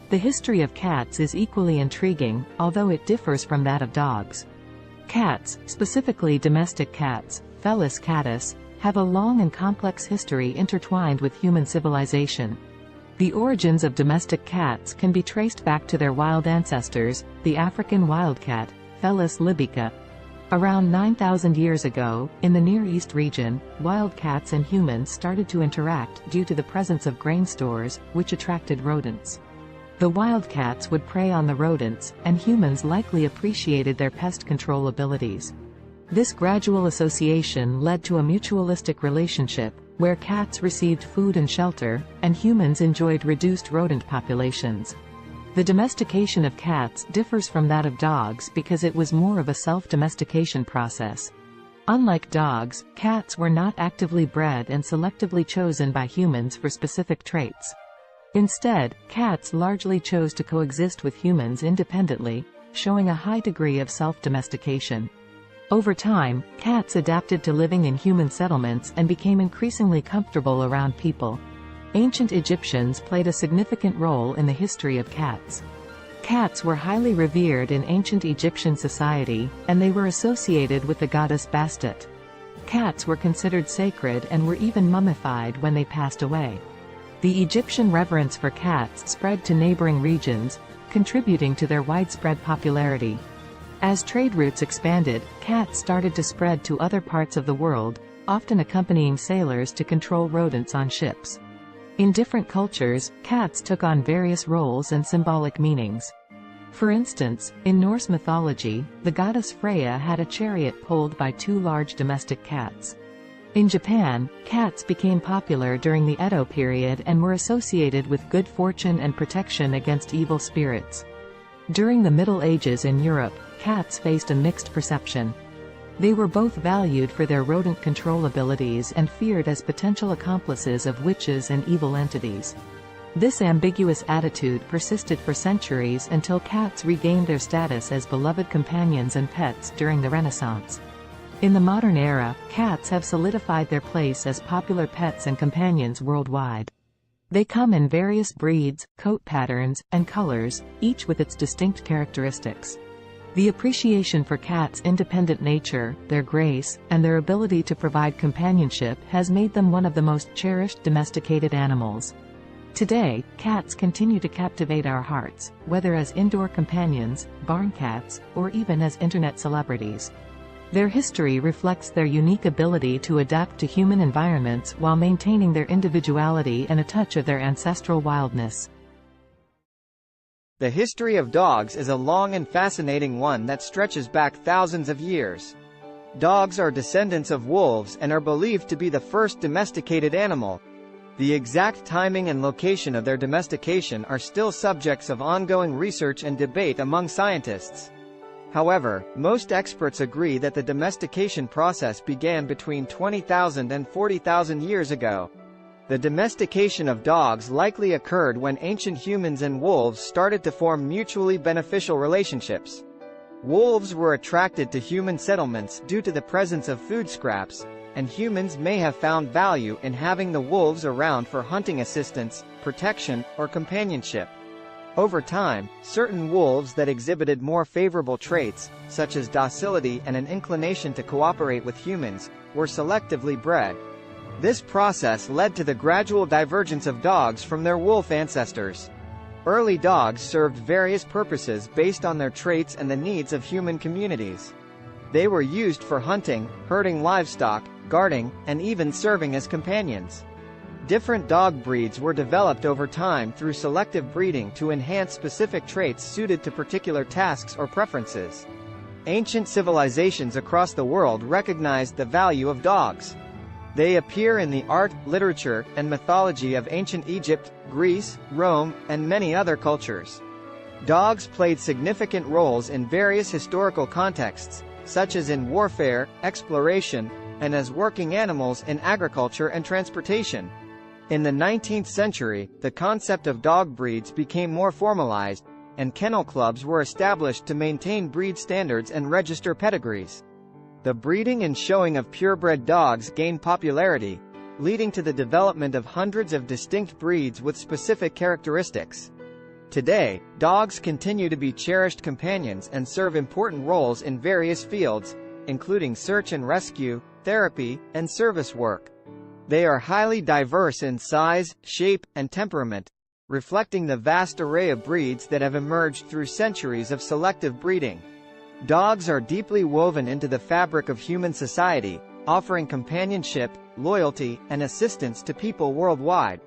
The history of cats is equally intriguing, although it differs from that of dogs. Cats, specifically domestic cats, Felis catus, have a long and complex history intertwined with human civilization. The origins of domestic cats can be traced back to their wild ancestors, the African wildcat, Felis libica. Around 9,000 years ago, in the Near East region, wild cats and humans started to interact due to the presence of grain stores, which attracted rodents. The wildcats would prey on the rodents, and humans likely appreciated their pest control abilities. This gradual association led to a mutualistic relationship, where cats received food and shelter, and humans enjoyed reduced rodent populations. The domestication of cats differs from that of dogs because it was more of a self-domestication process. Unlike dogs, cats were not actively bred and selectively chosen by humans for specific traits. Instead, cats largely chose to coexist with humans independently, showing a high degree of self-domestication. Over time, cats adapted to living in human settlements and became increasingly comfortable around people. Ancient Egyptians played a significant role in the history of cats. Cats were highly revered in ancient Egyptian society, and they were associated with the goddess Bastet. Cats were considered sacred and were even mummified when they passed away. The Egyptian reverence for cats spread to neighboring regions, contributing to their widespread popularity. As trade routes expanded, cats started to spread to other parts of the world, often accompanying sailors to control rodents on ships. In different cultures, cats took on various roles and symbolic meanings. For instance, in Norse mythology, the goddess Freya had a chariot pulled by two large domestic cats. In Japan, cats became popular during the Edo period and were associated with good fortune and protection against evil spirits. During the Middle Ages in Europe, cats faced a mixed perception. They were both valued for their rodent control abilities and feared as potential accomplices of witches and evil entities. This ambiguous attitude persisted for centuries until cats regained their status as beloved companions and pets during the Renaissance. In the modern era, cats have solidified their place as popular pets and companions worldwide. They come in various breeds, coat patterns, and colors, each with its distinct characteristics. The appreciation for cats' independent nature, their grace, and their ability to provide companionship has made them one of the most cherished domesticated animals. Today, cats continue to captivate our hearts, whether as indoor companions, barn cats, or even as internet celebrities. Their history reflects their unique ability to adapt to human environments while maintaining their individuality and a touch of their ancestral wildness. The history of dogs is a long and fascinating one that stretches back thousands of years. Dogs are descendants of wolves and are believed to be the first domesticated animal. The exact timing and location of their domestication are still subjects of ongoing research and debate among scientists. However, most experts agree that the domestication process began between 20,000 and 40,000 years ago. The domestication of dogs likely occurred when ancient humans and wolves started to form mutually beneficial relationships. Wolves were attracted to human settlements due to the presence of food scraps, and humans may have found value in having the wolves around for hunting assistance, protection, or companionship. Over time, certain wolves that exhibited more favorable traits, such as docility and an inclination to cooperate with humans, were selectively bred. This process led to the gradual divergence of dogs from their wolf ancestors. Early dogs served various purposes based on their traits and the needs of human communities. They were used for hunting, herding livestock, guarding, and even serving as companions. Different dog breeds were developed over time through selective breeding to enhance specific traits suited to particular tasks or preferences. Ancient civilizations across the world recognized the value of dogs. They appear in the art, literature, and mythology of ancient Egypt, Greece, Rome, and many other cultures. Dogs played significant roles in various historical contexts, such as in warfare, exploration, and as working animals in agriculture and transportation. In the 19th century, the concept of dog breeds became more formalized, and kennel clubs were established to maintain breed standards and register pedigrees. The breeding and showing of purebred dogs gained popularity, leading to the development of hundreds of distinct breeds with specific characteristics. Today, dogs continue to be cherished companions and serve important roles in various fields, including search and rescue, therapy, and service work. They are highly diverse in size, shape, and temperament, reflecting the vast array of breeds that have emerged through centuries of selective breeding. Dogs are deeply woven into the fabric of human society, offering companionship, loyalty, and assistance to people worldwide.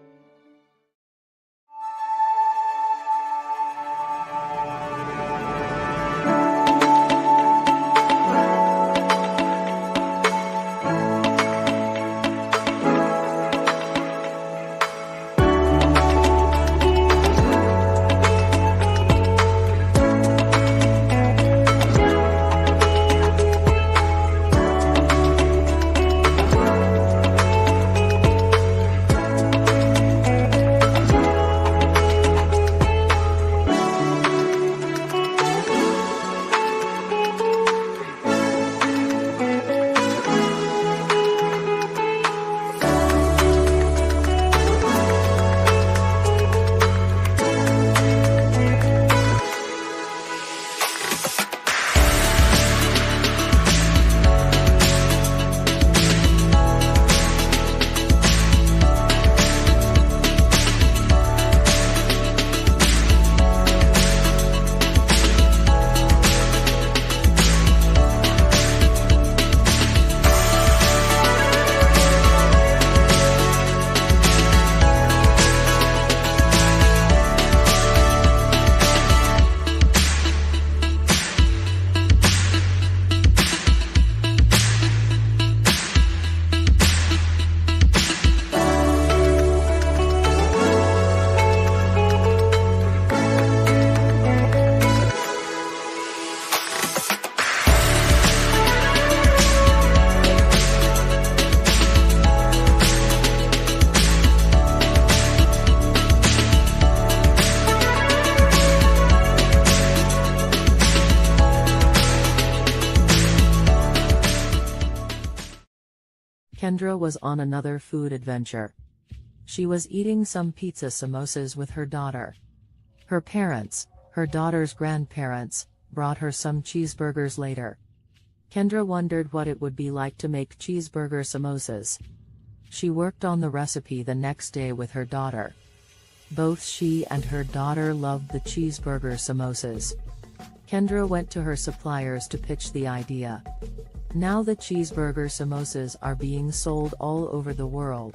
Kendra was on another food adventure. She was eating some pizza samosas with her daughter. Her parents, her daughter's grandparents, brought her some cheeseburgers later. Kendra wondered what it would be like to make cheeseburger samosas. She worked on the recipe the next day with her daughter. Both she and her daughter loved the cheeseburger samosas. Kendra went to her suppliers to pitch the idea. Now the cheeseburger samosas are being sold all over the world.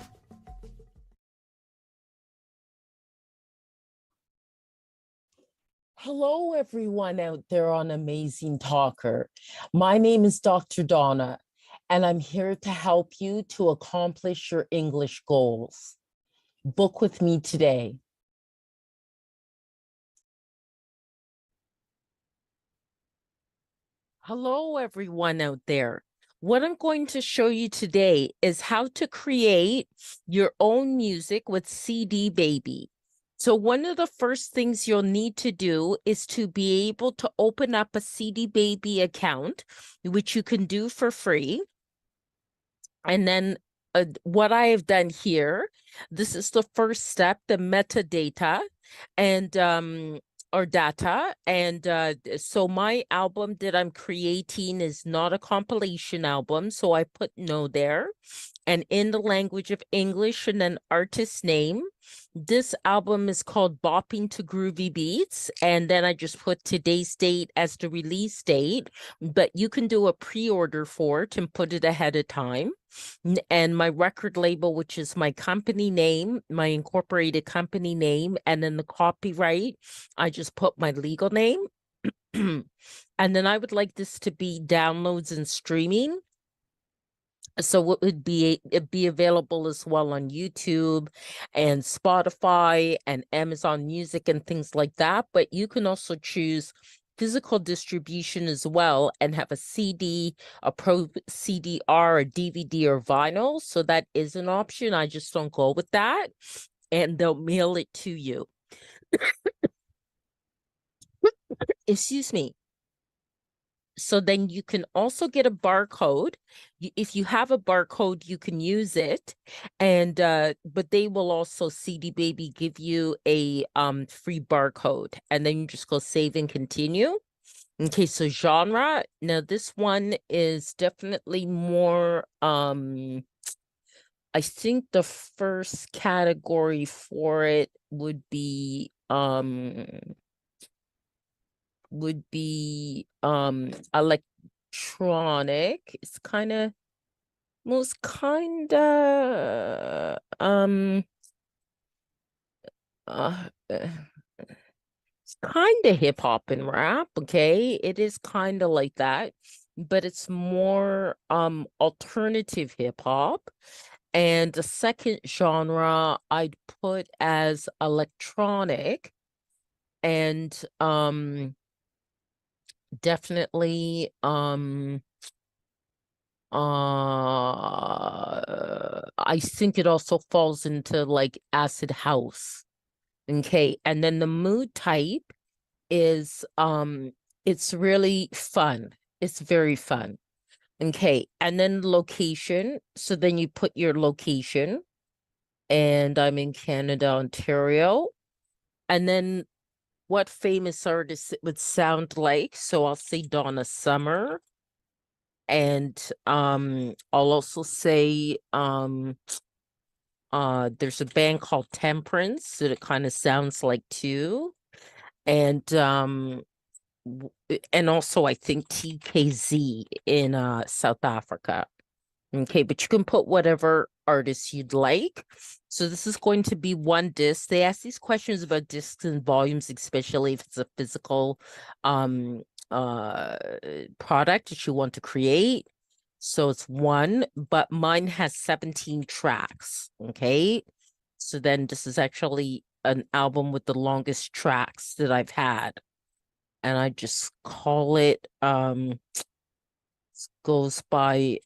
Hello, everyone out there on Amazing Talker. My name is Dr. Donna, and I'm here to help you to accomplish your English goals. Book with me today. Hello, everyone out there. What I'm going to show you today is how to create your own music with CD Baby. So one of the first things you'll need to do is to be able to open up a CD Baby account, which you can do for free. And then what I have done here, this is the first step, the metadata and or data. And so my album that I'm creating is not a compilation album. So I put no there. And in the language of English and then artist name. This album is called Bopping to Groovy Beats. And then I just put today's date as the release date. But you can do a pre-order for it and put it ahead of time. And my record label, which is my company name, my incorporated company name, and then the copyright, I just put my legal name. And then I would like this to be downloads and streaming. So it'd be available as well on YouTube and Spotify and Amazon Music and things like that. But you can also choose physical distribution as well and have a CD, a Pro CD-R, a DVD, or vinyl. So that is an option. I just don't go with that. And they'll mail it to you. Excuse me. So then you can also get a barcode. If you have a barcode, you can use it. And but they will also, CD Baby, give you a free barcode. And then you just go save and continue. Okay, so genre. Now this one is definitely more I think the first category for it would be electronic. It's kind of it's kind of hip hop and rap. Okay, it is kind of like that, but it's more alternative hip hop. And the second genre I'd put as electronic, and definitely I think it also falls into like acid house. Okay, and then the mood type is it's really fun. It's very fun. Okay, and then location. So then you put your location, and I'm in Canada, Ontario. And then what famous artist it would sound like. So I'll say Donna Summer. And I'll also say there's a band called Temperance that it kind of sounds like too. And also I think TKZ in South Africa. Okay, but you can put whatever artist you'd like. So this is going to be one disc. They ask these questions about discs and volumes, especially if it's a physical product that you want to create. So it's one, but mine has 17 tracks. Okay, so then this is actually an album with the longest tracks that I've had, and I just call it goes by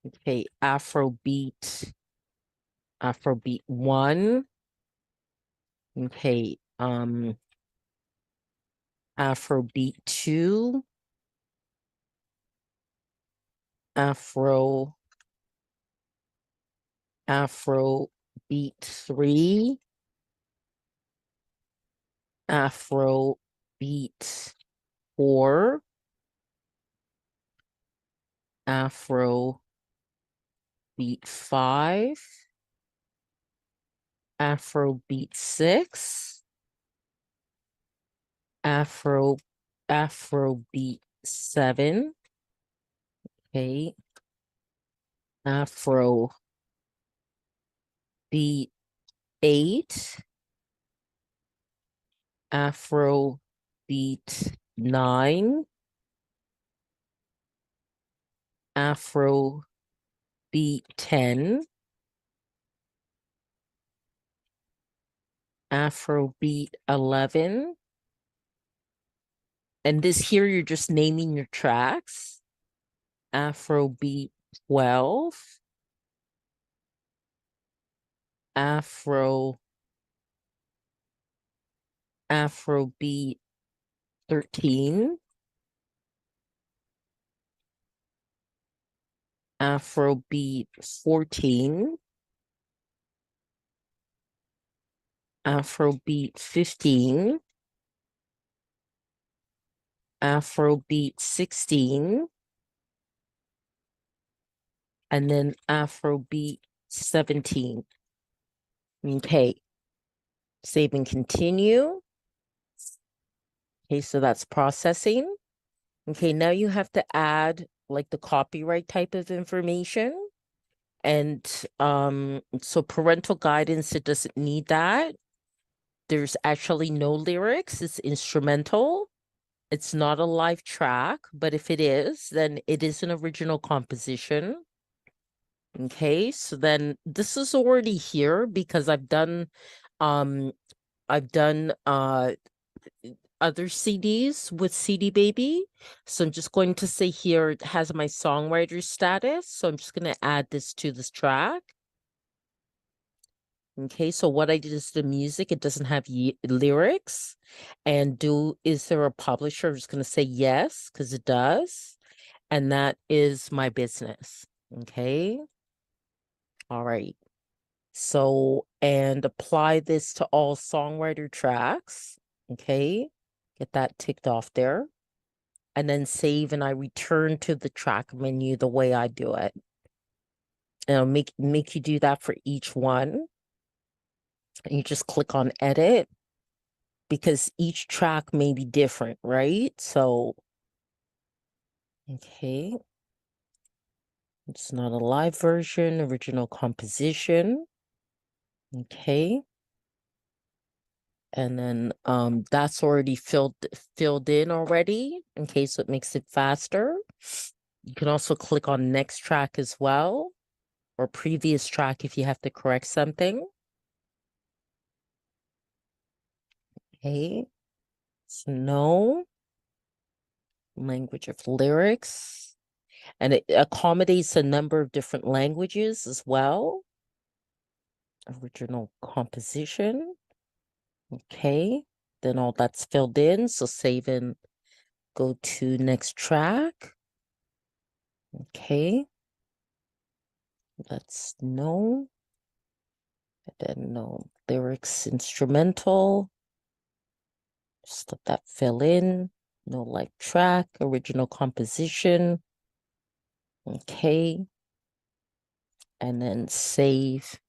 okay, Afrobeat 1. Okay, Afrobeat 2, Afrobeat 3, Afrobeat 4, Afrobeat 5, Afrobeat 6, Afrobeat 7, okay, Afrobeat 8, Afrobeat 9, Afrobeat 10, Afrobeat 11. And this here, you're just naming your tracks. Afrobeat 12, Afrobeat 13, Afrobeat 14, Afrobeat 15, Afrobeat 16, and then Afrobeat 17. Okay, save and continue. Okay, so that's processing. Okay, now you have to add like the copyright type of information. And so parental guidance, it doesn't need that. There's actually no lyrics, it's instrumental. It's not a live track, but if it is, then it is an original composition. Okay, so then this is already here because I've done other CDs with CD Baby. So I'm just going to say here it has my songwriter status. So I'm just going to add this to this track. Okay, so what I did is the music, it doesn't have lyrics. And is there a publisher? I'm just going to say yes, because it does. And that is my business. Okay. All right. So, and apply this to all songwriter tracks. Okay. Get that ticked off there. And then save, and I return to the track menu the way I do it. And I'll make you do that for each one. And you just click on edit because each track may be different, right? So, okay. It's not a live version, original composition. Okay. And then that's already filled in already. Okay, so it makes it faster. You can also click on next track as well, or previous track if you have to correct something. Okay, so no language of lyrics, and it accommodates a number of different languages as well. Original composition. Okay, then all that's filled in, so save and go to next track. Okay, that's no, and then no lyrics, instrumental. Just let that fill in. No live track, original composition. Okay, and then save.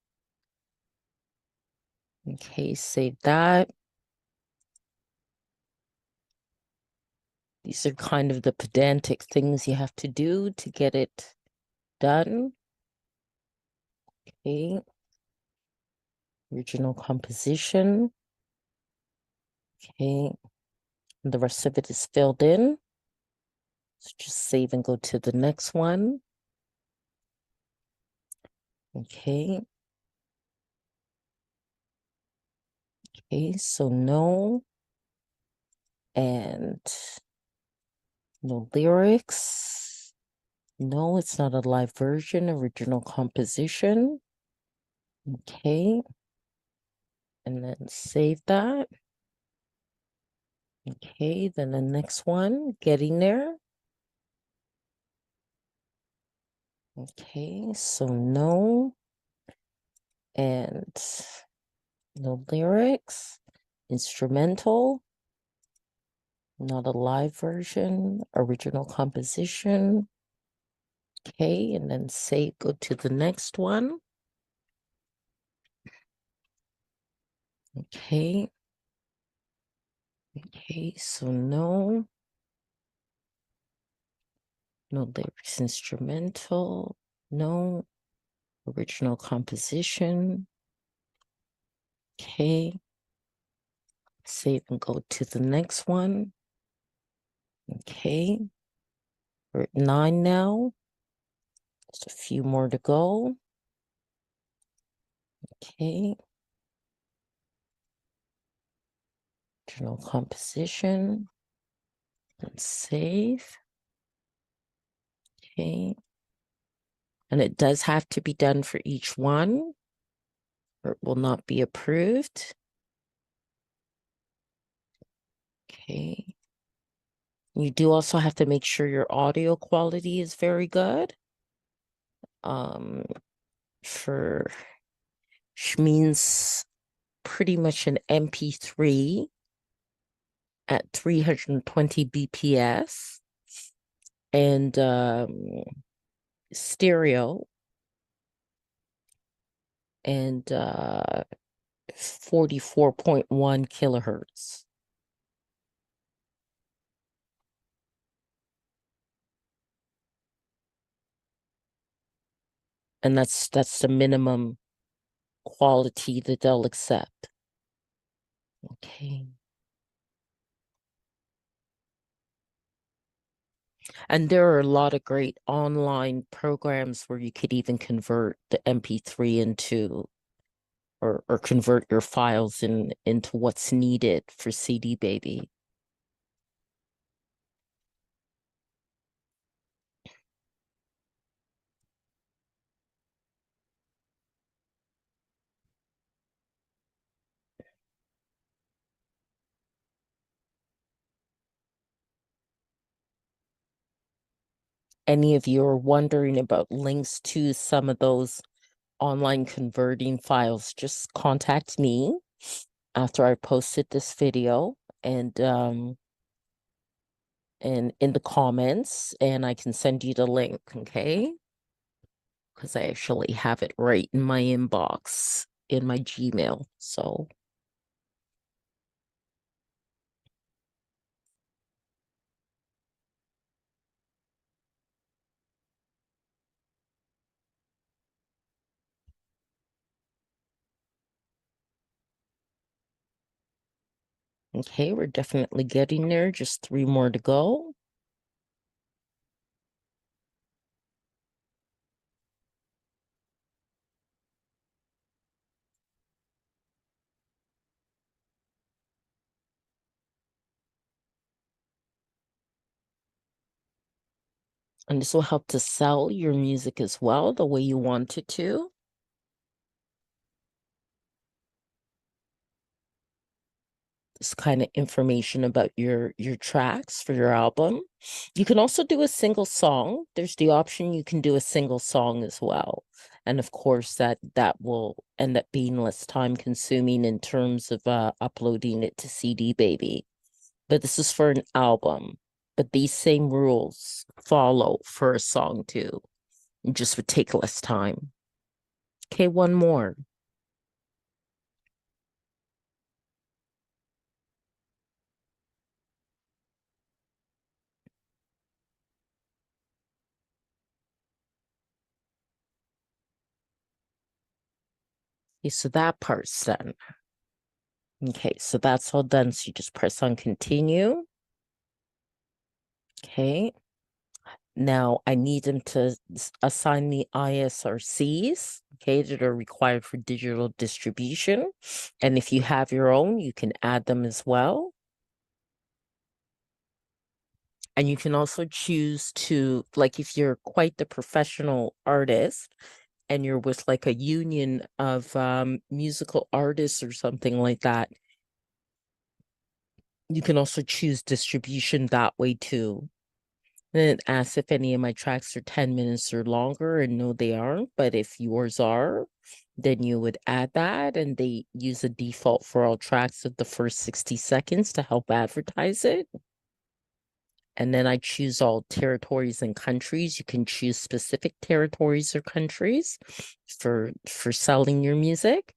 Okay, save that. These are kind of the pedantic things you have to do to get it done. Okay. Original composition. Okay. And the rest of it is filled in. So just save and go to the next one. Okay. Okay, so no. And no lyrics. No, it's not a live version, original composition. Okay. And then save that. Okay, then the next one, getting there. Okay, so no. And no lyrics. Instrumental. Not a live version. Original composition. Okay, and then save, go to the next one. Okay. Okay, so no. No lyrics, instrumental. No. Original composition. Okay. Save and go to the next one. Okay. We're at 9 now. Just a few more to go. Okay. Original composition. And save. Okay. And it does have to be done for each one, or it will not be approved. Okay. You do also have to make sure your audio quality is very good. For which means pretty much an MP3 at 320 BPS and stereo and 44.1 kilohertz. And that's the minimum quality that they'll accept. Okay. And there are a lot of great online programs where you could even convert the MP3 into or convert your files into what's needed for CD Baby. Any of you are wondering about links to some of those online converting files, just contact me after I posted this video and in the comments, and I can send you the link, okay? Because I actually have it right in my inbox in my Gmail. So okay, we're definitely getting there. Just 3 more to go. And this will help to sell your music as well, the way you want it to. This kind of information about your tracks for your album. You can also do a single song. There's the option you can do a single song as well. And of course that will end up being less time consuming in terms of uploading it to CD Baby. But this is for an album. But these same rules follow for a song too. It just would take less time. Okay, one more. Okay, so that part's done. Okay, so that's all done. So you just press on continue. Okay. Now I need them to assign the ISRCs, okay, that are required for digital distribution. And if you have your own, you can add them as well. And you can also choose to, like, if you're quite the professional artist and you're with like a union of musical artists or something like that, you can also choose distribution that way too. Then it asks if any of my tracks are 10 minutes or longer, and no, they aren't. But if yours are, then you would add that, and they use a default for all tracks of the first 60 seconds to help advertise it. And then I choose all territories and countries. You can choose specific territories or countries for selling your music.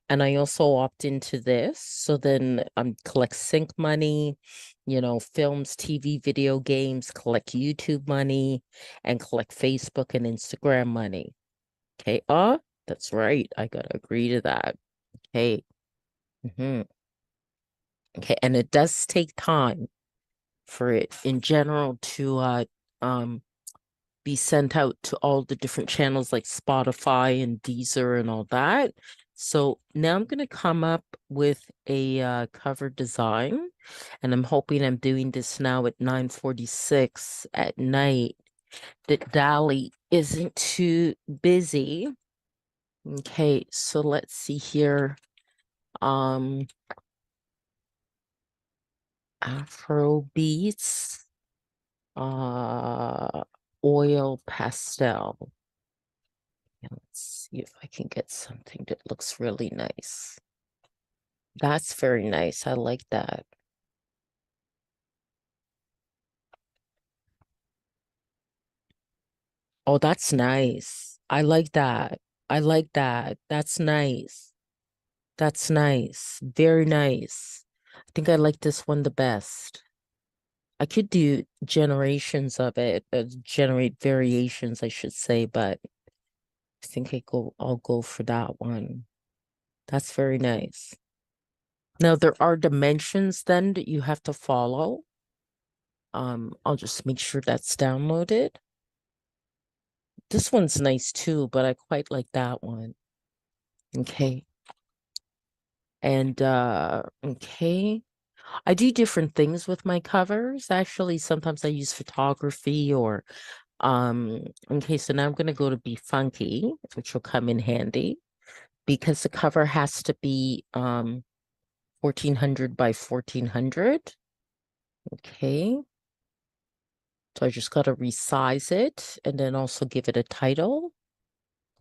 And I also opt into this. So then collect sync money, you know, films, TV, video games, collect YouTube money, and collect Facebook and Instagram money. Okay. That's right. I gotta agree to that. Okay. Okay. And it does take time for it in general to be sent out to all the different channels like Spotify and Deezer and all that. So now I'm going to come up with a cover design, and I'm hoping I'm doing this now at 9:46 at night that Dali isn't too busy. Okay, so let's see here. Afro beats, oil pastel. And let's see if I can get something that looks really nice. That's very nice. I like that. Oh, that's nice. I like that. I like that. That's nice. That's nice. Very nice. I think I like this one the best. I could do generations of it, generate variations, I should say, but I think I'll go for that one. That's very nice. Now there are dimensions then that you have to follow. I'll just make sure that's downloaded. This one's nice too, but I quite like that one. Okay. And okay. I do different things with my covers. Actually, sometimes I use photography or okay, so now I'm gonna go to Be Funky, which will come in handy because the cover has to be 1400 by 1400. Okay. So I just got to resize it and then also give it a title.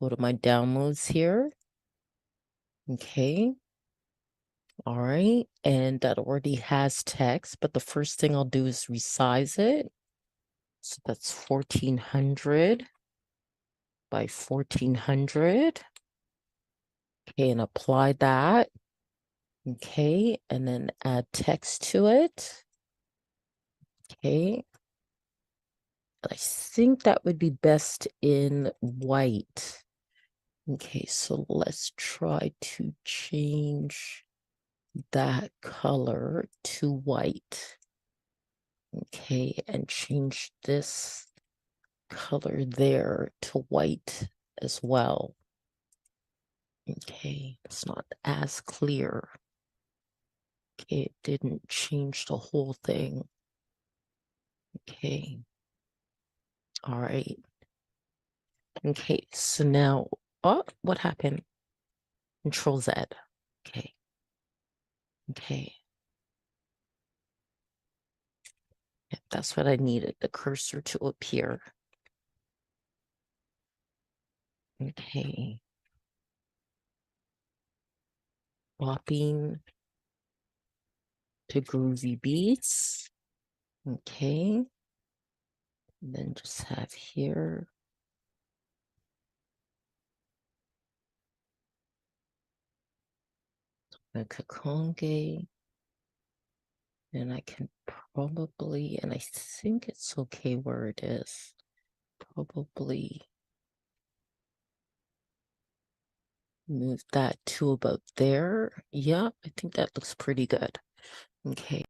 Go to my downloads here. Okay. All right. And that already has text, but the first thing I'll do is resize it. So that's 1400 by 1400. Okay. And apply that. Okay. And then add text to it. Okay. I think that would be best in white. Okay, so let's try to change that color to white. Okay, and change this color there to white as well. Okay, it's not as clear. Okay, it didn't change the whole thing. Okay. All right. Okay, so now, oh, what happened? Control Z. Okay. Okay. Yep, that's what I needed, the cursor to appear. Okay. Swapping to groovy beats. Okay. And then just have here. Donna Kakonge. And I can probably, and I think it's okay where it is. Probably move that to about there. Yeah, I think that looks pretty good. Okay.